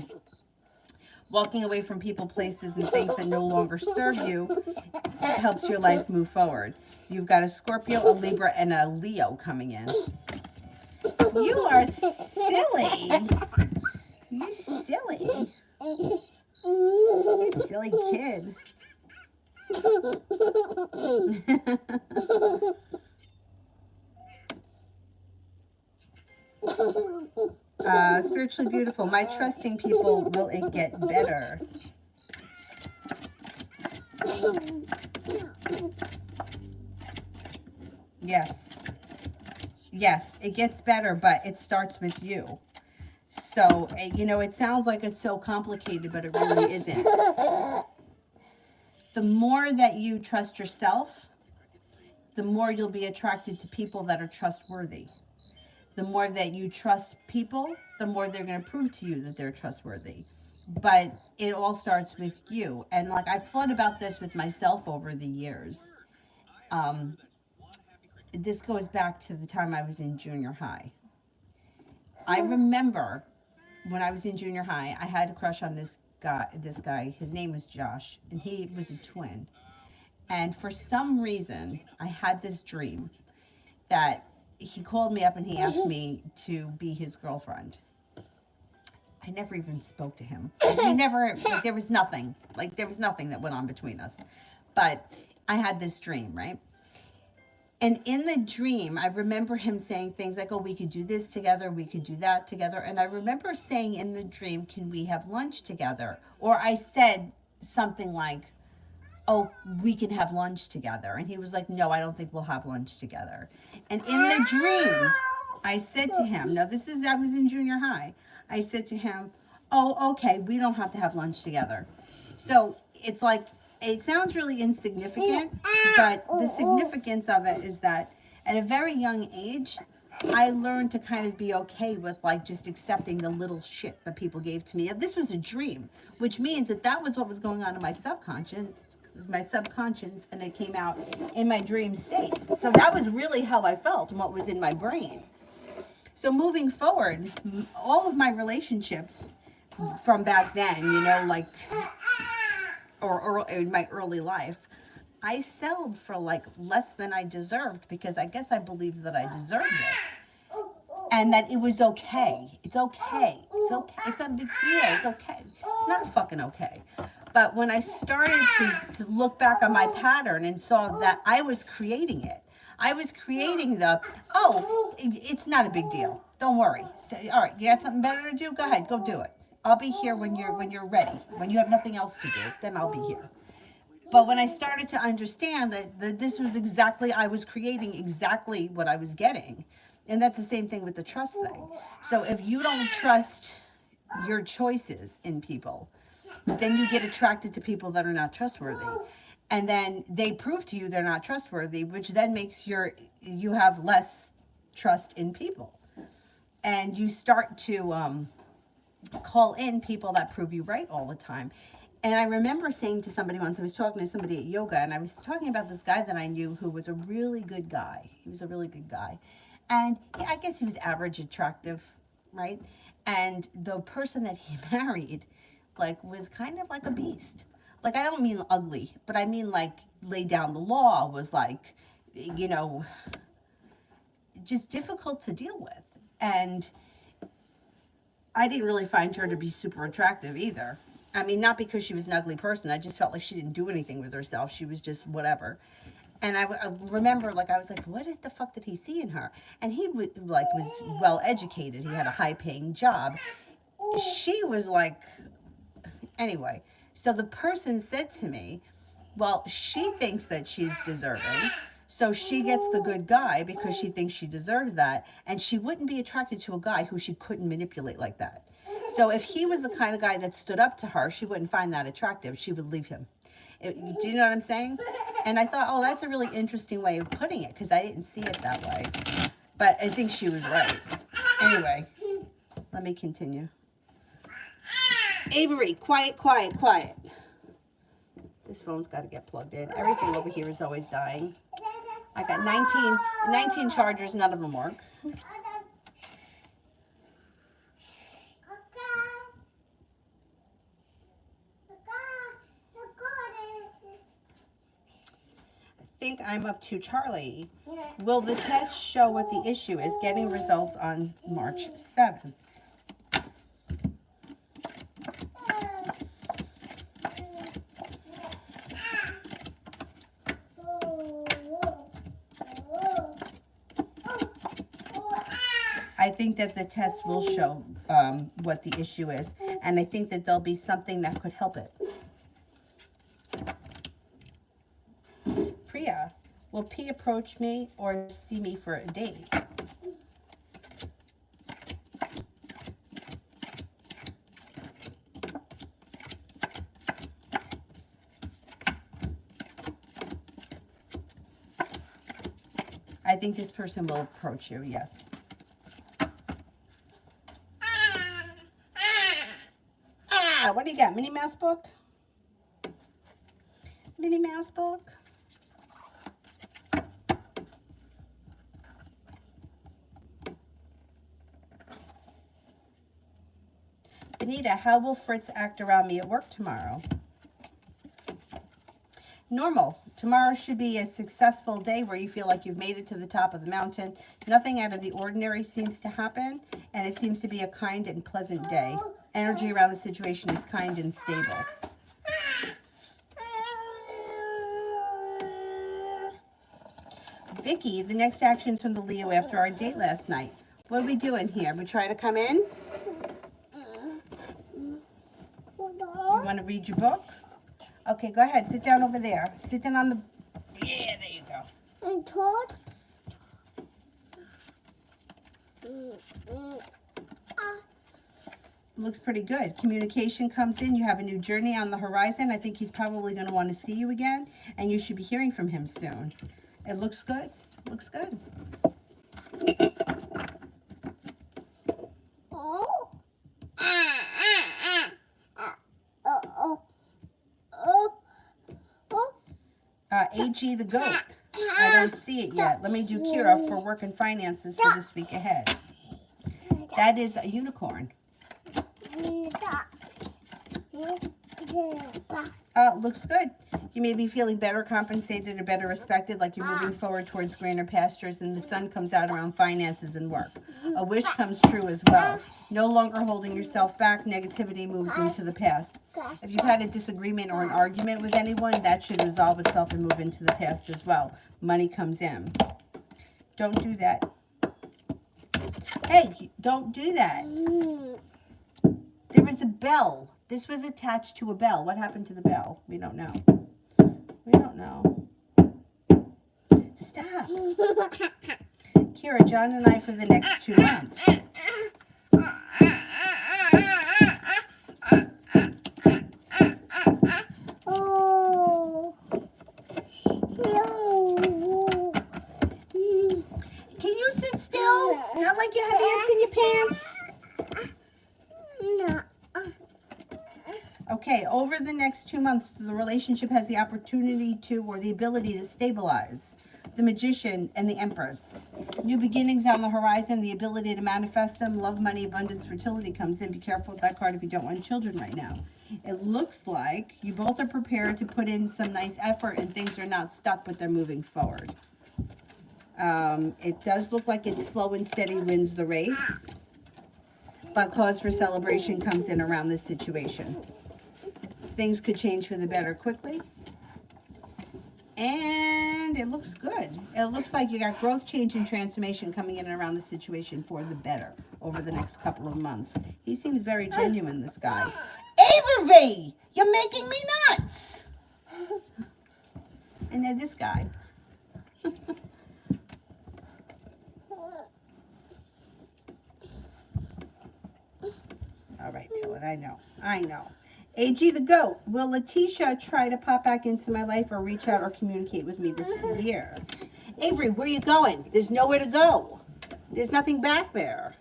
Walking away from people, places, and things that no longer serve you helps your life move forward. You've got a Scorpio, a Libra, and a Leo coming in. You are silly. You silly. You silly kid. Spiritually beautiful. My trusting people, will it get better? Yes. Yes, it gets better, but it starts with you. So, you know, it sounds like it's so complicated, but it really isn't. The more that you trust yourself, the more you'll be attracted to people that are trustworthy. The more that you trust people, the more they're going to prove to you that they're trustworthy. But it all starts with you. And like I've thought about this with myself over the years. Um, this goes back to the time I was in junior high. I remember when I was in junior high, I had a crush on this guy. His name was Josh, and he was a twin. And for some reason, I had this dream that he called me up and he asked me to be his girlfriend. I never even spoke to him. We never, like, there was nothing. Like, there was nothing that went on between us. But I had this dream, right? And in the dream, I remember him saying things like, oh, we could do this together, we could do that together. And I remember saying in the dream, can we have lunch together? Or I said something like, oh, we can have lunch together. And he was like, no, I don't think we'll have lunch together. And in the dream, I said to him, now this is, I was in junior high. I said to him, oh, okay, we don't have to have lunch together. So it's like, it sounds really insignificant, but the significance of it is that at a very young age, I learned to kind of be okay with like just accepting the little shit that people gave to me. And this was a dream, which means that that was what was going on in my subconscious, and it came out in my dream state. So that was really how I felt and what was in my brain. So moving forward, all of my relationships from back then, you know, like, or in my early life, I settled for like less than I deserved because I guess I believed that I deserved it. And that it was okay. It's okay. It's okay. It's not a big deal. It's okay. It's not fucking okay. But when I started to look back on my pattern and saw that I was creating it, I was creating it's not a big deal. Don't worry. Say, all right, you got something better to do? Go ahead, go do it. I'll be here when you're ready. When you have nothing else to do, then I'll be here. But when I started to understand that this was exactly, I was creating exactly what I was getting. And that's the same thing with the trust thing. So if you don't trust your choices in people, then you get attracted to people that are not trustworthy. And then they prove to you they're not trustworthy, which then makes you have less trust in people. And you start to call in people that prove you right all the time. And I remember saying to somebody once, I was talking to somebody at yoga, and I was talking about this guy that I knew who was a really good guy. He was a really good guy. And I guess he was average attractive, right? And the person that he married, like, was kind of like a beast. Like, I don't mean ugly, but I mean, like, laid down the law, was like, you know, just difficult to deal with. And I didn't really find her to be super attractive either. I mean, not because she was an ugly person. I just felt like she didn't do anything with herself. She was just whatever. And I remember, like, I was like, what the fuck did he see in her? And he was well educated. He had a high paying job. She was like, anyway. So the person said to me, well, she thinks that she's deserving. So she gets the good guy because she thinks she deserves that. And she wouldn't be attracted to a guy who she couldn't manipulate like that. So if he was the kind of guy that stood up to her, she wouldn't find that attractive. She would leave him. Do you know what I'm saying? And I thought, oh, that's a really interesting way of putting it because I didn't see it that way. But I think she was right. Anyway, let me continue. Avery, quiet, quiet, quiet. This phone's got to get plugged in. Everything over here is always dying. I got 19 chargers, none of them work. I think I'm up to Charlie. Will the test show what the issue is? Getting results on March 7th. I I think that the test will show what the issue is. And I think that there'll be something that could help it. Priya, will P approach me or see me for a date? I think this person will approach you, yes. What do you got? Minnie Mouse book? Minnie Mouse book? Benita, how will Fritz act around me at work tomorrow? Normal. Tomorrow should be a successful day where you feel like you've made it to the top of the mountain. Nothing out of the ordinary seems to happen, and it seems to be a kind and pleasant day. Energy around the situation is kind and stable. Vicky, the next actions from the Leo after our date last night. What are we doing here? We try to come in? You want to read your book? Okay, go ahead. Sit down over there. Sit down on the... Yeah, there you go. And talk. Looks pretty good. Communication comes in. You have a new journey on the horizon. I think he's probably going to want to see you again, and you should be hearing from him soon. It looks good. Looks good. AG the goat. I don't see it yet. Let me do Kira for work and finances for this week ahead. That is a unicorn. Looks good. You may be feeling better compensated or better respected, like you're moving forward towards greener pastures, and the sun comes out around finances and work. A wish comes true as well. No longer holding yourself back, negativity moves into the past. If you've had a disagreement or an argument with anyone, that should resolve itself and move into the past as well. Money comes in. Don't do that. Hey, don't do that. There was a bell. This was attached to a bell. What happened to the bell? We don't know. We don't know. Stop. Kira, John and I for the next 2 months. Oh. Can you sit still? Not like you have ants in your pants. No. Okay, over the next 2 months, the relationship has the opportunity to, or the ability to stabilize. The Magician and the Empress. New beginnings on the horizon, the ability to manifest them. Love, money, abundance, fertility comes in. Be careful with that card if you don't want children right now. It looks like you both are prepared to put in some nice effort and things are not stuck, but they're moving forward. It does look like it's slow and steady wins the race, but cause for celebration comes in around this situation. Things could change for the better quickly. And it looks good. It looks like you got growth, change, and transformation coming in and around the situation for the better over the next couple of months. He seems very genuine, this guy. Avery! You're making me nuts! And then this guy. All right, Dylan, I know. AG the goat, will Letitia try to pop back into my life or reach out or communicate with me this year? Avery, where are you going? There's nowhere to go. There's nothing back there.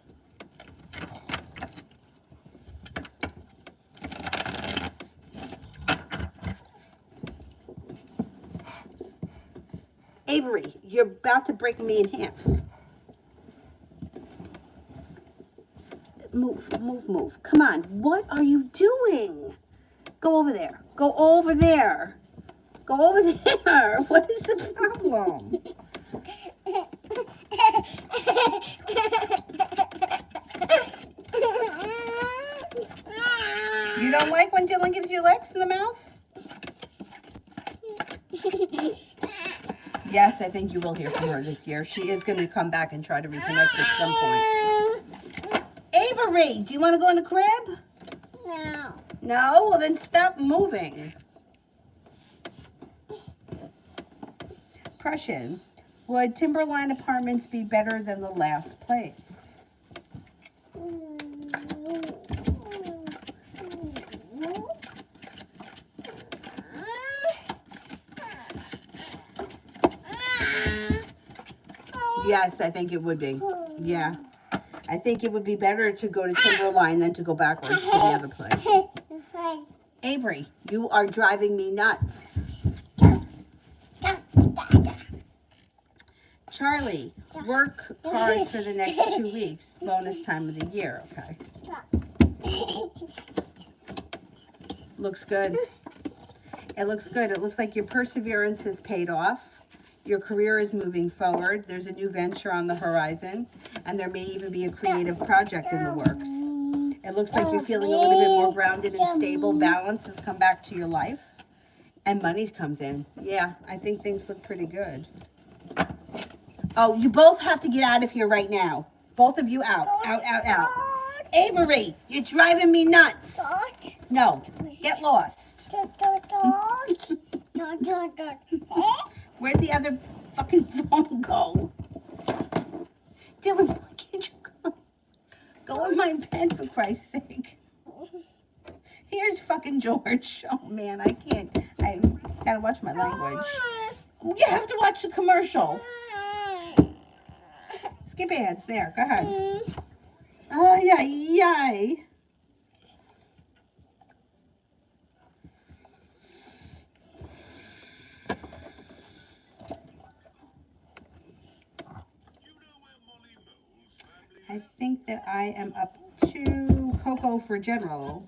Avery, you're about to break me in half. Move. Come on. What are you doing? Go over there. Go over there. Go over there. What is the problem? You don't like when Dylan gives you licks in the mouth? Yes, I think you will hear from her this year. She is going to come back and try to reconnect at some point. Avery, do you want to go in the crib? No. No? Well, then stop moving. Prussian. Would Timberline Apartments be better than the last place? Yes, I think it would be. Yeah. I think it would be better to go to Timberline than to go backwards to the other place. Avery, you are driving me nuts. Charlie, work hard for the next 2 weeks. Bonus time of the year. Okay. Looks good. It looks good. It looks like your perseverance has paid off. Your career is moving forward. There's a new venture on the horizon. And there may even be a creative project in the works. It looks like you're feeling a little bit more grounded and stable. Balance has come back to your life. And money comes in. Yeah, I think things look pretty good. Oh, you both have to get out of here right now. Both of you out. Out, out, out. Avery, you're driving me nuts. No, get lost. Where'd the other fucking phone go? Dylan, why can't you go? Go in my bed, for Christ's sake. Here's fucking George. Oh, man, I can't. I gotta watch my language. You have to watch the commercial. Skip ads. There, go ahead. Oh, yeah, yay. I think that I am up to Coco for general.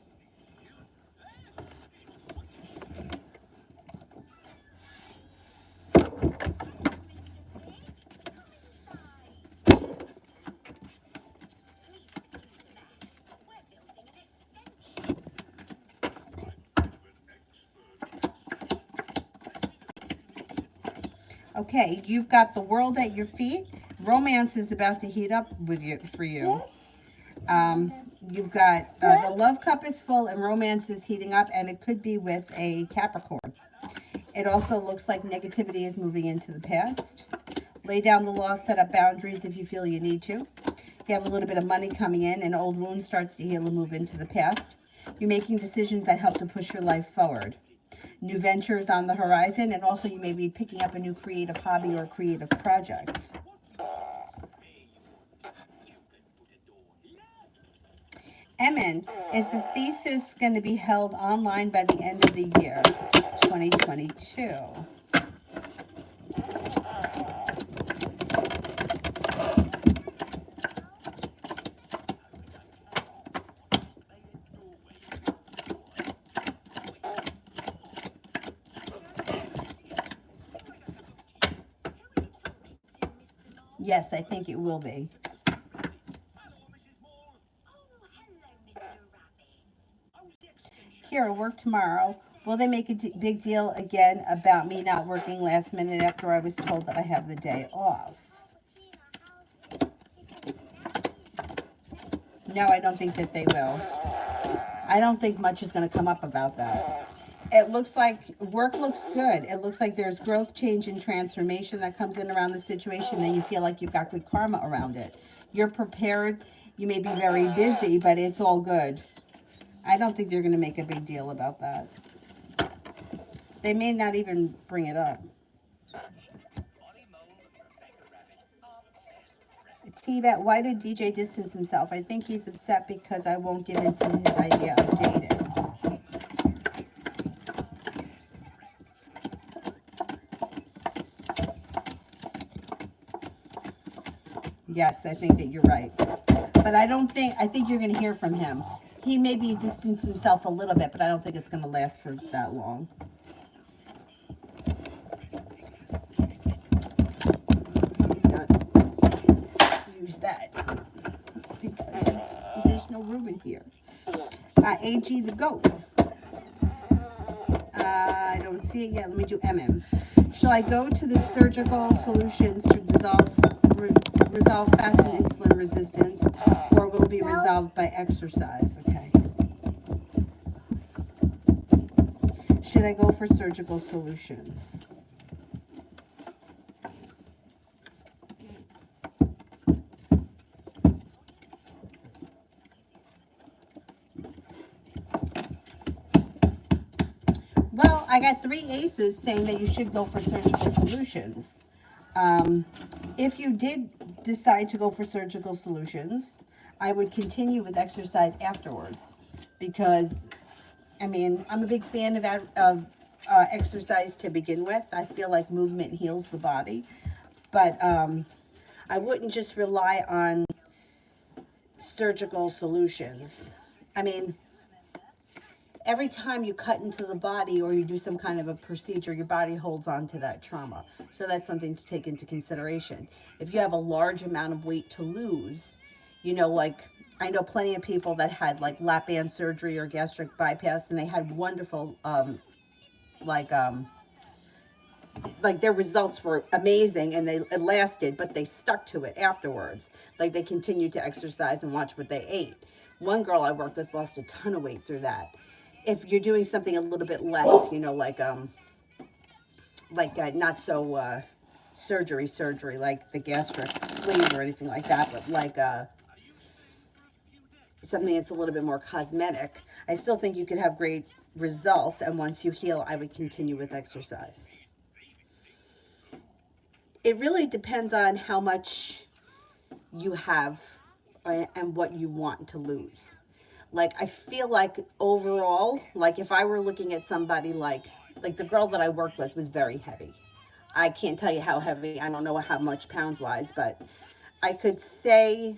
Okay, you've got the world at your feet. Romance is about to heat up with you for you. You've got the love cup is full and romance is heating up, and it could be with a Capricorn. It also looks like negativity is moving into the past. Lay down the law, set up boundaries if you feel you need to. You have a little bit of money coming in, an old wound starts to heal and move into the past. You're making decisions that help to push your life forward. New ventures on the horizon, and also you may be picking up a new creative hobby or creative project. Emin, is the thesis going to be held online by the end of the year, 2022? Yes, I think it will be. Kira, work tomorrow. Will they make a big deal again about me not working last minute after I was told that I have the day off? No, I don't think that they will. I don't think much is going to come up about that. It looks like work looks good. It looks like there's growth, change, and transformation that comes in around the situation, and you feel like you've got good karma around it. You're prepared. You may be very busy, but it's all good. I don't think they're going to make a big deal about that. They may not even bring it up. T-Bet, why did DJ distance himself? I think he's upset because I won't give in to his idea of dating. Yes, I think that you're right. But I think you're going to hear from him. He may be distanced himself a little bit, but I don't think it's going to last for that long. Use that because there's no room in here. AG the goat. I don't see it yet. Let me do MM. Shall I go to the surgical solutions to resolve fats and insulin resistance, or will it be resolved by exercise? Okay. Should I go for surgical solutions? Well, I got 3 aces saying that you should go for surgical solutions. If you did decide to go for surgical solutions, I would continue with exercise afterwards because, I mean, I'm a big fan of exercise to begin with. I feel like movement heals the body, but I wouldn't just rely on surgical solutions. I mean, every time you cut into the body or you do some kind of a procedure, your body holds on to that trauma. So that's something to take into consideration. If you have a large amount of weight to lose, you know, like I know plenty of people that had like lap band surgery or gastric bypass, and they had wonderful, like their results were amazing and it lasted, but they stuck to it afterwards. Like they continued to exercise and watch what they ate. One girl I worked with lost a ton of weight through that. If you're doing something a little bit less, you know, like not so surgery, like the gastric sleeve or anything like that, but like something that's a little bit more cosmetic, I still think you could have great results. And once you heal, I would continue with exercise. It really depends on how much you have and what you want to lose. Like, I feel like overall, like if I were looking at somebody like the girl that I worked with was very heavy. I can't tell you how heavy. I don't know how much pounds wise, but I could say,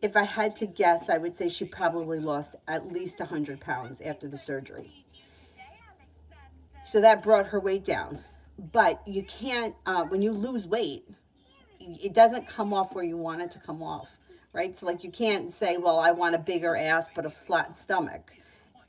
if I had to guess, I would say she probably lost at least 100 pounds after the surgery. So that brought her weight down. But you can't, when you lose weight, it doesn't come off where you want it to come off, right? So like you can't say, well, I want a bigger ass but a flat stomach,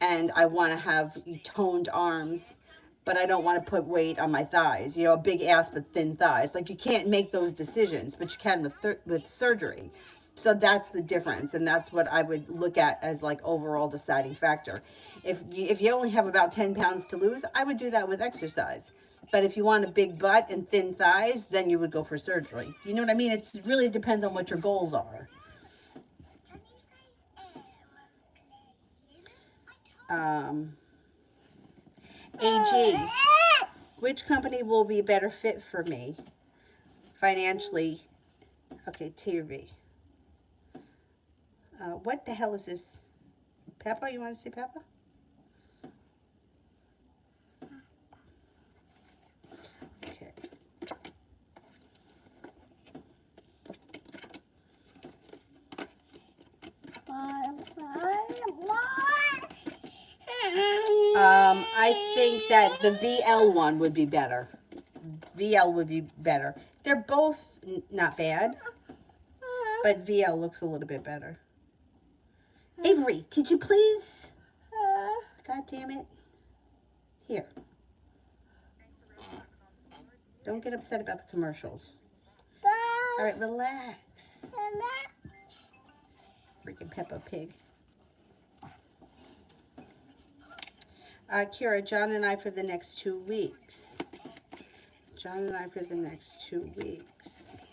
and I want to have toned arms, but I don't want to put weight on my thighs, you know, a big ass but thin thighs. Like you can't make those decisions, but you can with surgery. So that's the difference, and that's what I would look at as like overall deciding factor. If you only have about 10 pounds to lose, I would do that with exercise. But if you want a big butt and thin thighs, then you would go for surgery. You know what I mean? It really depends on what your goals are. AG, which company will be a better fit for me financially? Okay, TV. What the hell is this? Peppa, you want to see Peppa? Okay. I think that the VL one would be better. VL would be better. They're both not bad, but VL looks a little bit better. Avery, could you please? God damn it. Here. Don't get upset about the commercials. All right, relax. Freaking Peppa Pig. Kira, John and I for the next 2 weeks. John and I for the next 2 weeks.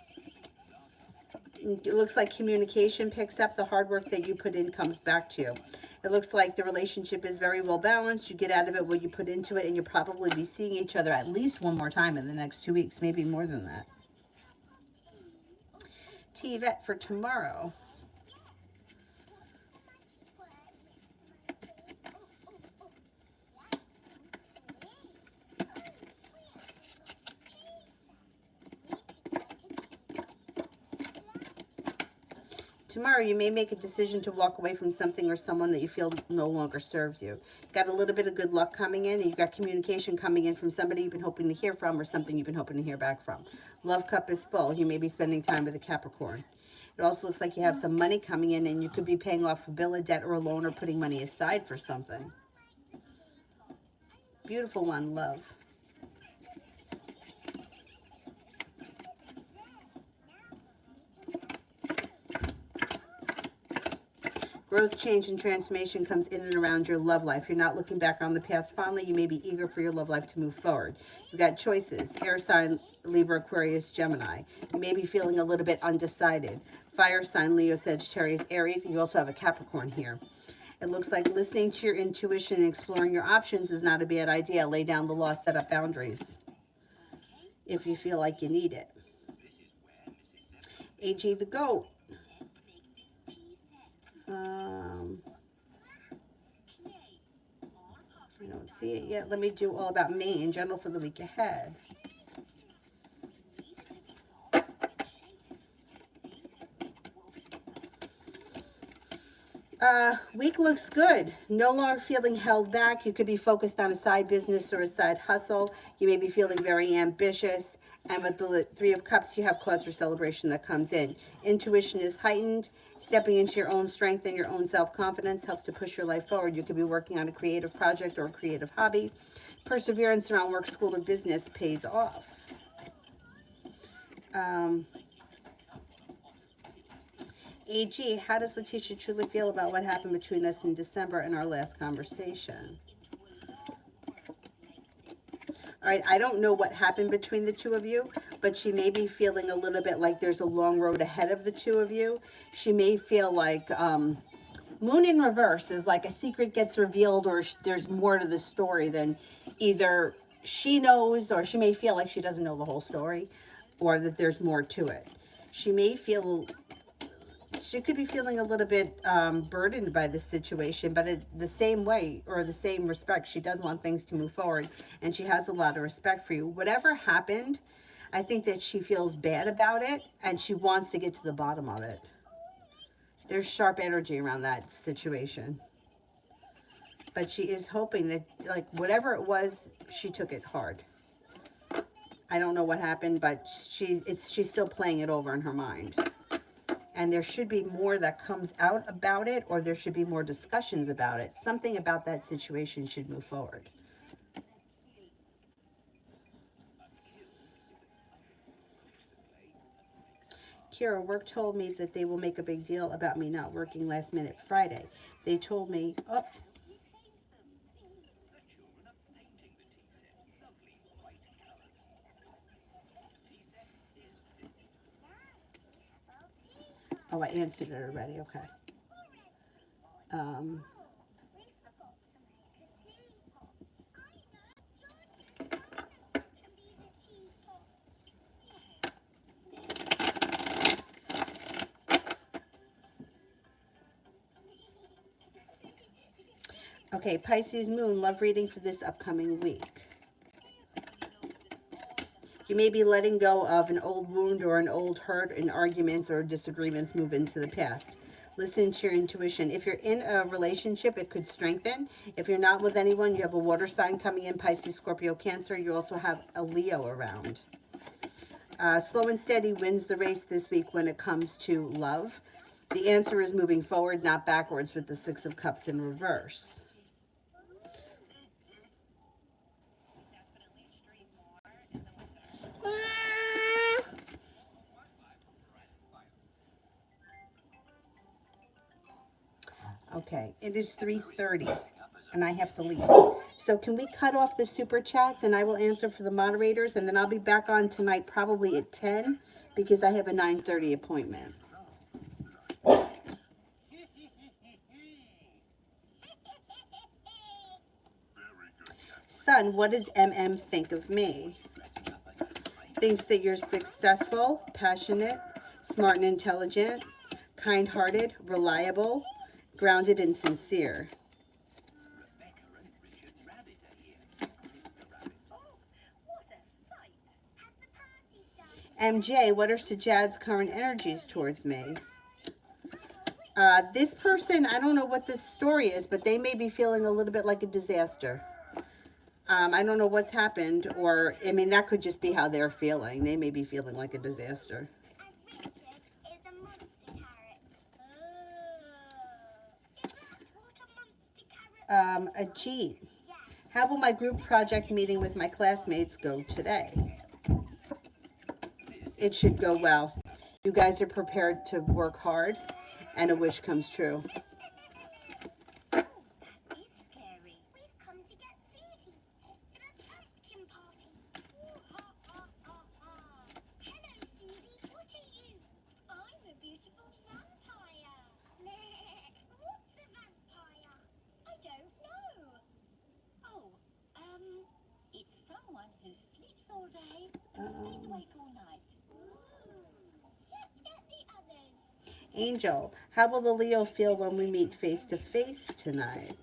It looks like communication picks up. The hard work that you put in comes back to you. It looks like the relationship is very well balanced. You get out of it what you put into it, and you'll probably be seeing each other at least one more time in the next 2 weeks, maybe more than that. T-Vet for tomorrow. Tomorrow, you may make a decision to walk away from something or someone that you feel no longer serves you. Got a little bit of good luck coming in, and you've got communication coming in from somebody you've been hoping to hear from or something you've been hoping to hear back from. Love cup is full. You may be spending time with a Capricorn. It also looks like you have some money coming in, and you could be paying off a bill, a debt, or a loan, or putting money aside for something. Beautiful one, love. Growth, change, and transformation comes in and around your love life. You're not looking back on the past fondly. You may be eager for your love life to move forward. You've got choices. Air sign, Libra, Aquarius, Gemini. You may be feeling a little bit undecided. Fire sign, Leo, Sagittarius, Aries. You also have a Capricorn here. It looks like listening to your intuition and exploring your options is not a bad idea. Lay down the law, set up boundaries if you feel like you need it. AG the goat. I don't see it yet. Let me do all about me in general for the week ahead. Week looks good. No longer feeling held back. You could be focused on a side business or a side hustle. You may be feeling very ambitious. And with the Three of Cups, you have cause for celebration that comes in. Intuition is heightened. Stepping into your own strength and your own self-confidence helps to push your life forward. You could be working on a creative project or a creative hobby. Perseverance around work, school, or business pays off. AG, how does Letitia truly feel about what happened between us in December and our last conversation? All right, I don't know what happened between the two of you, but she may be feeling a little bit like there's a long road ahead of the two of you. She may feel like Moon in reverse is like a secret gets revealed, or there's more to the story than either she knows, or she may feel like she doesn't know the whole story, or that there's more to it. She may feel... She could be feeling a little bit burdened by this situation, but in the same way or the same respect, she does want things to move forward, and she has a lot of respect for you. Whatever happened, I think that she feels bad about it, and she wants to get to the bottom of it. There's sharp energy around that situation. But she is hoping that, like, whatever it was, she took it hard. I don't know what happened, but she's still playing it over in her mind. And there should be more that comes out about it, or there should be more discussions about it. Something about that situation should move forward. Kira, work told me that they will make a big deal about me not working last minute Friday. They told me, oh. Oh, I answered it already. Okay. Okay, Pisces Moon, love reading for this upcoming week. You may be letting go of an old wound or an old hurt, and arguments or disagreements move into the past. Listen to your intuition. If you're in a relationship, it could strengthen. If you're not with anyone, you have a water sign coming in, Pisces, Scorpio, Cancer. You also have a Leo around. Slow and steady wins the race this week when it comes to love. The answer is moving forward, not backwards, with the Six of Cups in reverse. Okay, it is 3:30, and I have to leave. So can we cut off the super chats, and I will answer for the moderators, and then I'll be back on tonight probably at 10, because I have a 9:30 appointment. Son, what does MM think of me? Thinks that you're successful, passionate, smart and intelligent, kind-hearted, reliable, grounded and sincere. MJ, what are Sajad's current energies towards me? This person, I don't know what this story is, but they may be feeling a little bit like a disaster. I don't know what's happened, or, I mean, that could just be how they're feeling. They may be feeling like a disaster. Ajit, how will my group project meeting with my classmates go today? It should go well. You guys are prepared to work hard, and a wish comes true. all day and stays awake all night. Let's get the others. Angel, how will the Leo feel when we meet face to face tonight?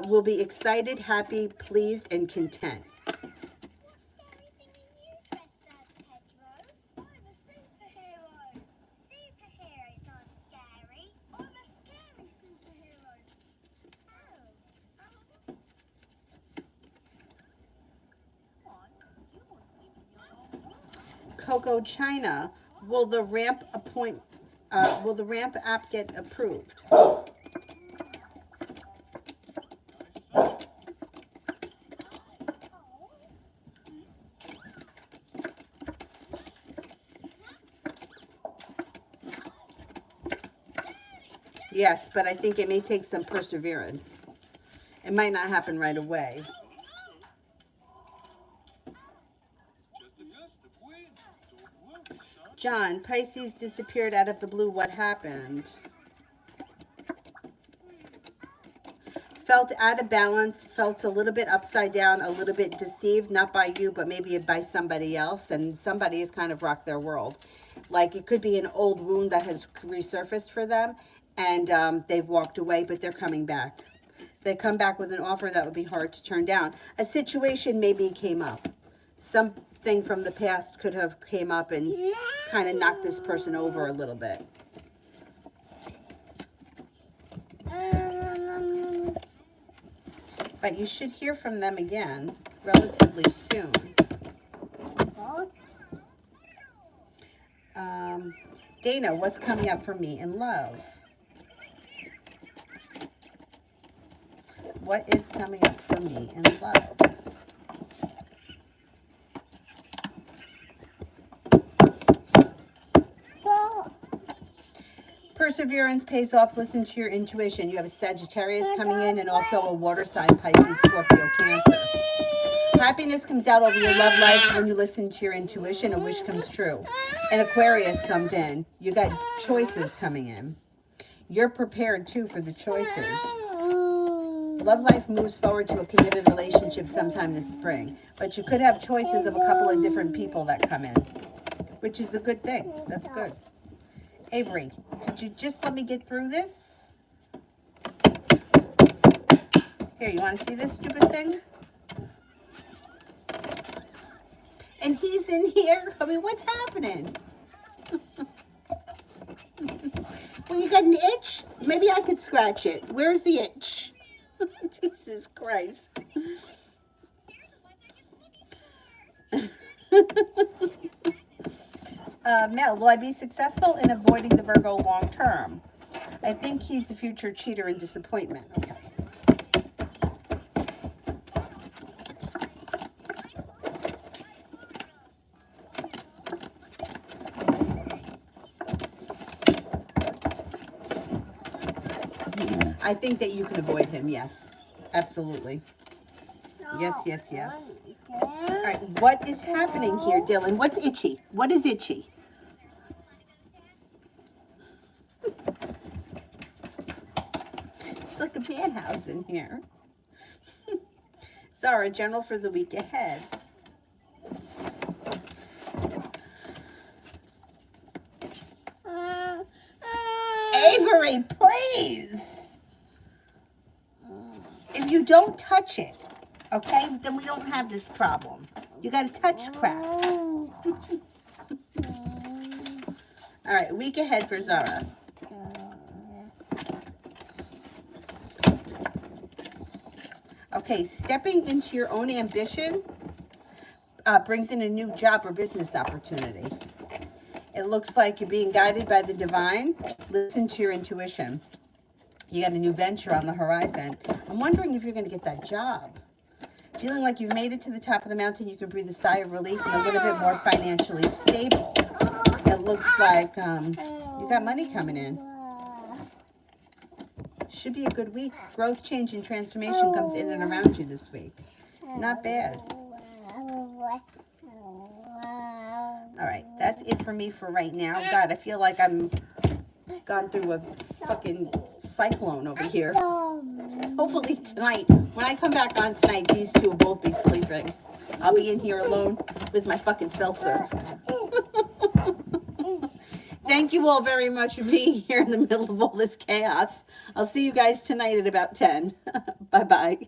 Will be excited, happy, pleased, and content. What scary thing are you dressed as, Pedro? I'm a superhero. Superheroes aren't scary. I'm a scary superhero. Oh. Come on, you wouldn't live in your own room. Coco China, will the ramp app get approved? Yes, but I think it may take some perseverance. It might not happen right away. Just a gust of wind. Don't worry, son. John, Pisces disappeared out of the blue. What happened? Felt out of balance, felt a little bit upside down, a little bit deceived, not by you, but maybe by somebody else. And somebody has kind of rocked their world. Like it could be an old wound that has resurfaced for them. And they've walked away, but they're coming back. They come back with an offer that would be hard to turn down. A situation maybe came up. Something from the past could have came up and kind of knocked this person over a little bit. But you should hear from them again relatively soon. Dana, what's coming up for me in love? What is coming up for me in love? Perseverance pays off. Listen to your intuition. You have a Sagittarius coming in and also a water sign, Pisces, Scorpio, Cancer. Happiness comes out over your love life when you listen to your intuition. A wish comes true. An Aquarius comes in. You got choices coming in. You're prepared too for the choices. Love life moves forward to a committed relationship sometime this spring. But you could have choices of a couple of different people that come in, which is a good thing. That's good. Avery, could you just let me get through this? Here, you want to see this stupid thing? And he's in here. I mean, what's happening? Well, you got an itch? Maybe I could scratch it. Where's the itch? Jesus Christ. Mel, will I be successful in avoiding the Virgo long term? I think he's the future cheater and disappointment. Okay. I think that you can avoid him, yes. Absolutely. Yes, yes, yes. All right, what is happening here, Dylan? What's itchy? What is itchy? It's like a man house in here. Zara, general for the week ahead. Avery, please. If you don't touch it, okay, then we don't have this problem. You got to touch crap. All right, week ahead for Zara. Okay, stepping into your own ambition brings in a new job or business opportunity. It looks like you're being guided by the divine. Listen to your intuition. You got a new venture on the horizon. I'm wondering if you're going to get that job. Feeling like you've made it to the top of the mountain, you can breathe a sigh of relief and a little bit more financially stable. It looks like you got money coming in. Should be a good week. Growth, change, and transformation comes in and around you this week. Not bad. All right, that's it for me for right now. God, I feel like I'm gone through a fucking cyclone over here. Some. Hopefully tonight, when I come back on tonight, these two will both be sleeping. I'll be in here alone with my fucking seltzer. Thank you all very much for being here in the middle of all this chaos. I'll see you guys tonight at about 10. Bye-bye.